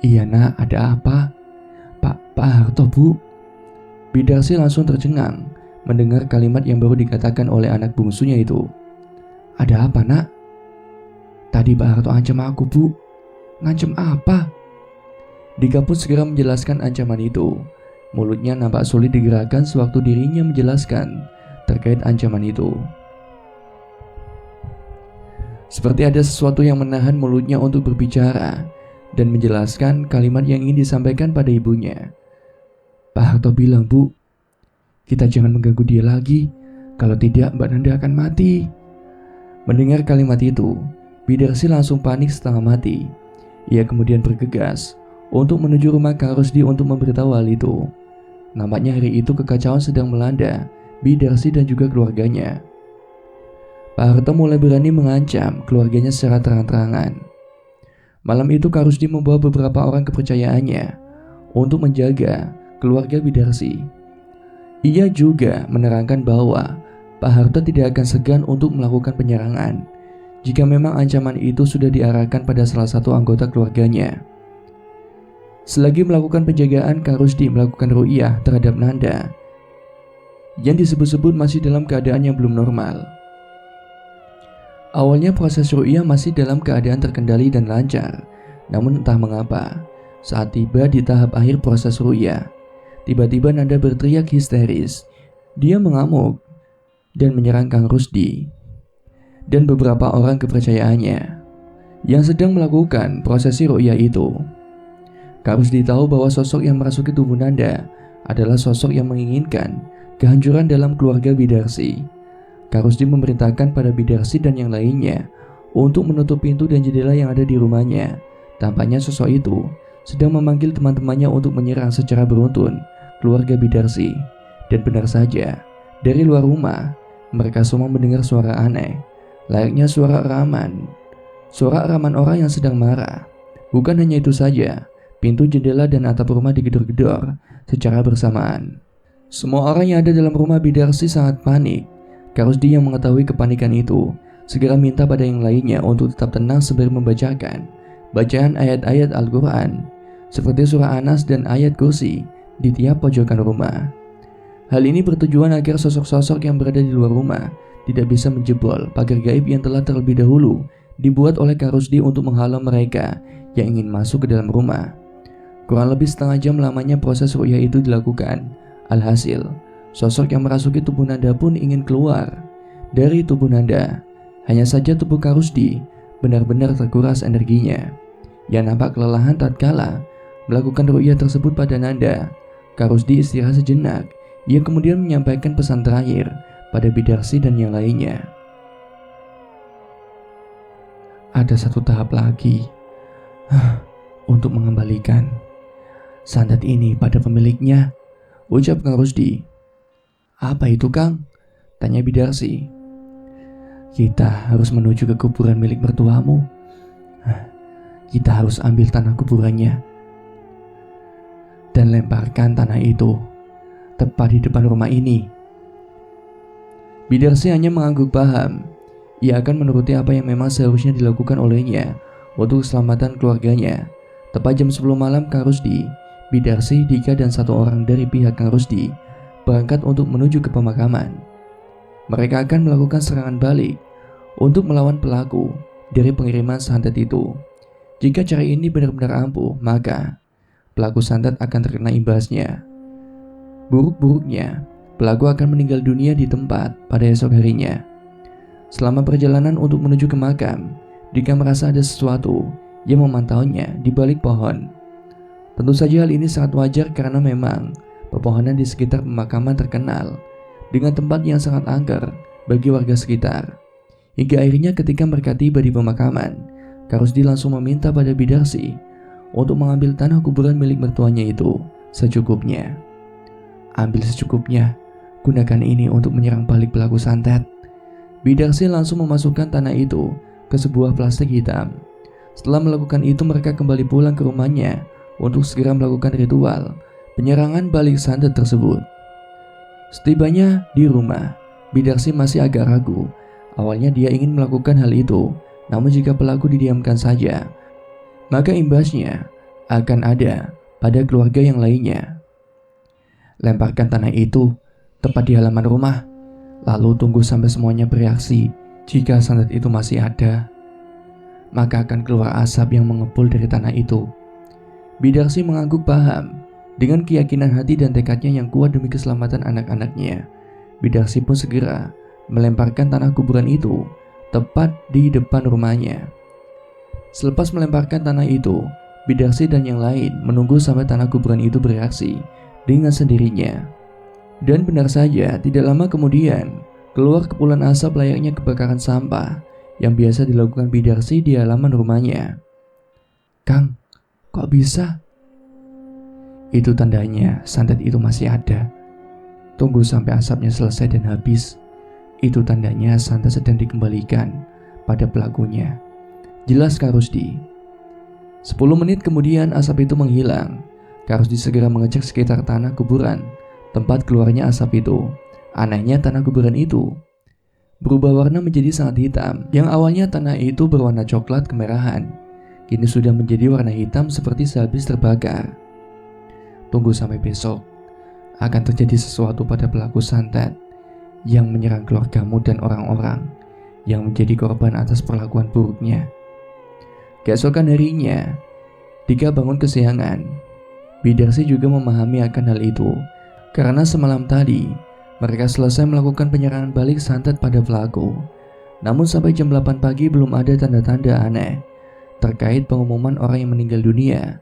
"Iya nak, ada apa?" Pak Harto, Bu." Bidarsi langsung tercengang mendengar kalimat yang baru dikatakan oleh anak bungsunya itu. "Ada apa nak?" "Tadi Pak Harto ancam aku, Bu." "Ngancam apa?" Dika pun segera menjelaskan ancaman itu. Mulutnya nampak sulit digerakkan sewaktu dirinya menjelaskan terkait ancaman itu. Seperti ada sesuatu yang menahan mulutnya untuk berbicara dan menjelaskan kalimat yang ingin disampaikan pada ibunya. "Pak Harto bilang, Bu, kita jangan mengganggu dia lagi. Kalau tidak, Mbak Nanda akan mati." Mendengar kalimat itu, Bidarsi langsung panik setengah mati. Ia kemudian bergegas untuk menuju rumah Kang Rusdi untuk memberitahu hal itu. Nampaknya hari itu kekacauan sedang melanda Bidarsi dan juga keluarganya. Pak Harto mulai berani mengancam keluarganya secara terang-terangan. Malam itu Kang Rusdi membawa beberapa orang kepercayaannya untuk menjaga keluarga Bidarsi. Ia juga menerangkan bahwa Pak Harto tidak akan segan untuk melakukan penyerangan jika memang ancaman itu sudah diarahkan pada salah satu anggota keluarganya. Selagi melakukan penjagaan, Kang Rusdi melakukan ru'yah terhadap Nanda yang disebut-sebut masih dalam keadaan yang belum normal. Awalnya proses ru'yah masih dalam keadaan terkendali dan lancar, namun entah mengapa saat tiba di tahap akhir proses ru'yah, tiba-tiba Nanda berteriak histeris. Dia mengamuk dan menyerang Kang Rusdi dan beberapa orang kepercayaannya yang sedang melakukan prosesi ru'yah itu. Kang Rusdi tahu bahwa sosok yang merasuki tubuh Nanda adalah sosok yang menginginkan kehancuran dalam keluarga Bidarsi. Kang Rusdi memerintahkan pada Bidarsi dan yang lainnya untuk menutup pintu dan jendela yang ada di rumahnya. Tampaknya sosok itu sedang memanggil teman-temannya untuk menyerang secara beruntun keluarga Bidarsi. Dan benar saja, dari luar rumah mereka semua mendengar suara aneh, layaknya suara araman orang yang sedang marah. Bukan hanya itu saja, pintu, jendela, dan atap rumah digedor-gedor secara bersamaan. Semua orang yang ada dalam rumah Bidarsi sangat panik. Kang Rusdi yang mengetahui kepanikan itu segera minta pada yang lainnya untuk tetap tenang sembari membacakan bacaan ayat-ayat Al-Quran seperti surah Anas dan ayat kursi di tiap pojokan rumah. Hal ini bertujuan agar sosok-sosok yang berada di luar rumah tidak bisa menjebol pagar gaib yang telah terlebih dahulu dibuat oleh Kang Rusdi untuk menghalau mereka yang ingin masuk ke dalam rumah. Kurang lebih setengah jam lamanya proses ru'yah itu dilakukan. Alhasil, sosok yang merasuki tubuh Nanda pun ingin keluar dari tubuh Nanda. Hanya saja tubuh Kang Rusdi benar-benar terkuras energinya. Yang nampak kelelahan tatkala melakukan ru'yah tersebut pada Nanda. Kang Rusdi istirahat sejenak. Ia kemudian menyampaikan pesan terakhir pada Bidarsi dan yang lainnya. "Ada satu tahap lagi untuk mengembalikan santet ini pada pemiliknya," ucap Kang Rusdi. "Apa itu, Kang?" tanya Bidarsi. "Kita harus menuju ke kuburan milik mertuamu. Kita harus ambil tanah kuburannya. dan lemparkan tanah itu tepat di depan rumah ini. Bidarsi hanya mengangguk paham. Ia akan menuruti apa yang memang seharusnya dilakukan olehnya untuk keselamatan keluarganya. Tepat jam 10 malam, Kang Rusdi, Bidarsi, Dika, dan satu orang dari pihak Kang Rusdi berangkat untuk menuju ke pemakaman. Mereka akan melakukan serangan balik untuk melawan pelaku dari pengiriman santet itu. Jika cara ini benar-benar ampuh, maka pelaku santet akan terkena imbasnya. Buruk-buruknya, pelaku akan meninggal dunia di tempat pada esok harinya. Selama perjalanan untuk menuju ke makam, Dika merasa ada sesuatu yang memantaunya di balik pohon. Tentu saja hal ini sangat wajar karena memang pepohonan di sekitar pemakaman terkenal dengan tempat yang sangat angker bagi warga sekitar. Hingga akhirnya ketika mereka tiba di pemakaman, Karusdi langsung meminta pada Bidarsi untuk mengambil tanah kuburan milik mertuanya itu secukupnya. Ambil secukupnya, gunakan ini untuk menyerang balik pelaku santet. Bidarsi langsung memasukkan tanah itu ke sebuah plastik hitam. Setelah melakukan itu, mereka kembali pulang ke rumahnya untuk segera melakukan ritual penyerangan balik santet tersebut. Setibanya di rumah, Bidarsi masih agak ragu. Awalnya dia ingin melakukan hal itu, namun jika pelaku didiamkan saja, maka imbasnya akan ada pada keluarga yang lainnya. Lemparkan tanah itu tepat di halaman rumah, lalu tunggu sampai semuanya bereaksi. Jika santet itu masih ada, maka akan keluar asap yang mengepul dari tanah itu. Bidarsi mengangguk paham. Dengan keyakinan hati dan tekadnya yang kuat demi keselamatan anak-anaknya, Bidarsi pun segera melemparkan tanah kuburan itu tepat di depan rumahnya. Selepas melemparkan tanah itu, Bidarsi dan yang lain menunggu sampai tanah kuburan itu bereaksi dengan sendirinya. Dan benar saja, tidak lama kemudian keluar kepulan asap layaknya kebakaran sampah yang biasa dilakukan Bidarsi di halaman rumahnya. "Kang, kok bisa?" "Itu tandanya santet itu masih ada. Tunggu sampai asapnya selesai dan habis. Itu tandanya santet sedang dikembalikan pada pelakunya," jelas Kang Rusdi. 10 menit kemudian asap itu menghilang. Kang Rusdi segera mengecek sekitar tanah kuburan tempat keluarnya asap itu. Anehnya, tanah kuburan itu berubah warna menjadi sangat hitam. Yang awalnya tanah itu berwarna coklat kemerahan, kini sudah menjadi warna hitam seperti sehabis terbakar. Tunggu sampai besok, akan terjadi sesuatu pada pelaku santet yang menyerang keluargamu dan orang-orang yang menjadi korban atas perlakuan buruknya. Keesokan harinya, Dika bangun kesiangan. Bidarsi juga memahami akan hal itu, karena semalam tadi mereka selesai melakukan penyerangan balik santet pada pelaku. Namun sampai jam 8 pagi belum ada tanda-tanda aneh terkait pengumuman orang yang meninggal dunia.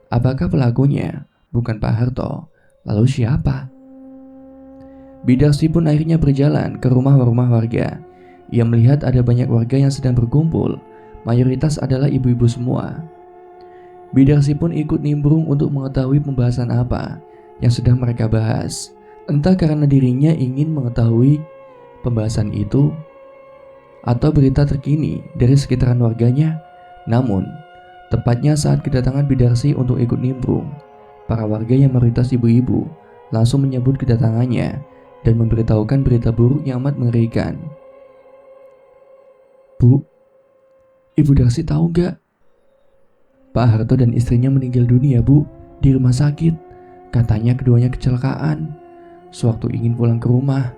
Apakah pelakunya bukan Pak Harto? Lalu siapa? Bidarsi pun akhirnya berjalan ke rumah-rumah warga. Ia melihat ada banyak warga yang sedang berkumpul. Mayoritas adalah ibu-ibu semua. Bidarsi pun ikut nimbrung untuk mengetahui pembahasan apa yang sedang mereka bahas. Entah karena dirinya ingin mengetahui pembahasan itu atau berita terkini dari sekitaran warganya. Namun, tepatnya saat kedatangan Bidarsi untuk ikut nimbrung, para warga yang mayoritas ibu-ibu langsung menyambut kedatangannya dan memberitahukan berita buruk yang amat mengerikan. "Bu, Ibu Darsi tahu nggak? Pak Harto dan istrinya meninggal dunia, Bu, di rumah sakit. Katanya keduanya kecelakaan sewaktu ingin pulang ke rumah,"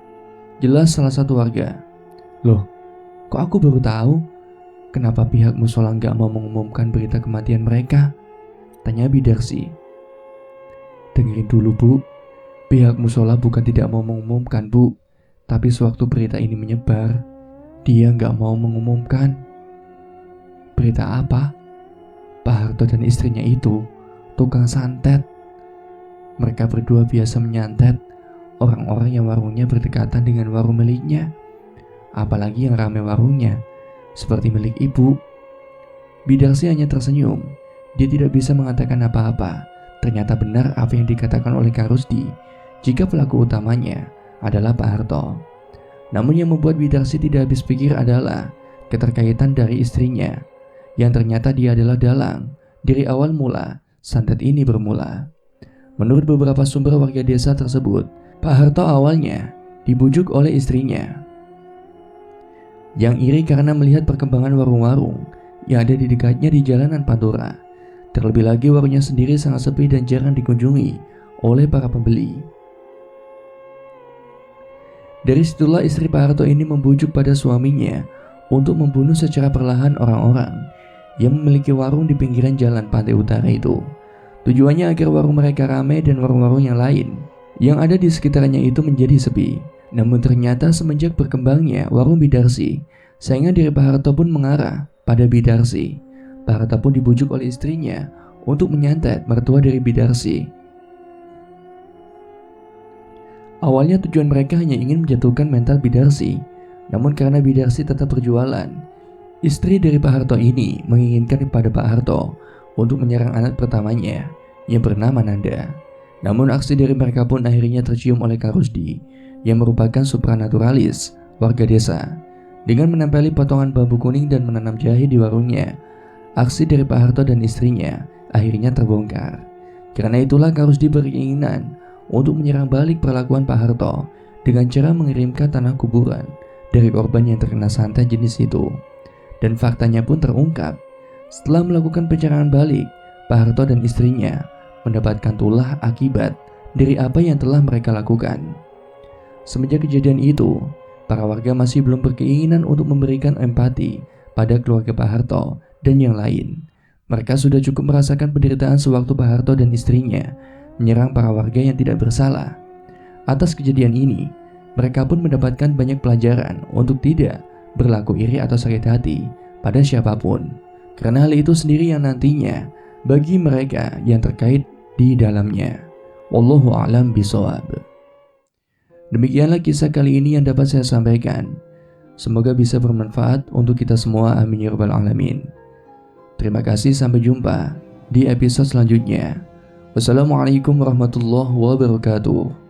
jelas salah satu warga. "Loh, kok aku baru tahu? Kenapa pihak musola nggak mau mengumumkan berita kematian mereka?" tanya Bidarsi. "Dengerin dulu, Bu. Pihak musola bukan tidak mau mengumumkan, Bu. Tapi sewaktu berita ini menyebar, dia nggak mau mengumumkan." "Berita apa?" "Pak Harto dan istrinya itu tukang santet. Mereka berdua biasa menyantet orang-orang yang warungnya berdekatan dengan warung miliknya. Apalagi yang ramai warungnya seperti milik Ibu." Bidarsi hanya tersenyum. Dia tidak bisa mengatakan apa-apa. Ternyata benar apa yang dikatakan oleh Kang Rusdi, jika pelaku utamanya adalah Pak Harto. Namun yang membuat Bidarsi tidak habis pikir adalah keterkaitan dari istrinya, yang ternyata dia adalah dalang dari awal mula santet ini bermula. Menurut beberapa sumber warga desa tersebut, Pak Harto awalnya dibujuk oleh istrinya yang iri karena melihat perkembangan warung-warung yang ada di dekatnya di jalanan Pantura. Terlebih lagi warungnya sendiri sangat sepi dan jarang dikunjungi oleh para pembeli. Dari situlah istri Pak Harto ini membujuk pada suaminya untuk membunuh secara perlahan orang-orang yang memiliki warung di pinggiran jalan pantai utara itu. Tujuannya agar warung mereka ramai dan warung-warung yang lain yang ada di sekitarnya itu menjadi sepi. Namun ternyata semenjak berkembangnya warung Bidarsi, saingan dari Pak Harto pun mengarah pada Bidarsi. Pak Harto pun dibujuk oleh istrinya untuk menyantet mertua dari Bidarsi. Awalnya tujuan mereka hanya ingin menjatuhkan mental Bidarsi, namun karena Bidarsi tetap berjualan, istri dari Pak Harto ini menginginkan kepada Pak Harto untuk menyerang anak pertamanya yang bernama Nanda. Namun aksi dari mereka pun akhirnya tercium oleh Kak Rusdi yang merupakan supranaturalis warga desa. Dengan menempeli potongan bambu kuning dan menanam jahe di warungnya, aksi dari Pak Harto dan istrinya akhirnya terbongkar. Karena itulah Kak Rusdi berkeinginan untuk menyerang balik perlakuan Pak Harto dengan cara mengirimkan tanah kuburan dari korban yang terkena santet jenis itu. Dan faktanya pun terungkap. Setelah melakukan penyerangan balik, Pak Harto dan istrinya mendapatkan tulah akibat dari apa yang telah mereka lakukan. Semenjak kejadian itu, para warga masih belum berkeinginan untuk memberikan empati pada keluarga Pak Harto dan yang lain. Mereka sudah cukup merasakan penderitaan sewaktu Pak Harto dan istrinya menyerang para warga yang tidak bersalah. Atas kejadian ini, mereka pun mendapatkan banyak pelajaran untuk tidak berlaku iri atau sakit hati pada siapapun, karena hal itu sendiri yang nantinya bagi mereka yang terkait di dalamnya. Wallahu a'lam bishawab. Demikianlah kisah kali ini yang dapat saya sampaikan. Semoga bisa bermanfaat untuk kita semua. Amin ya rabbal alamin. Terima kasih, sampai jumpa di episode selanjutnya. Wassalamualaikum warahmatullahi wabarakatuh.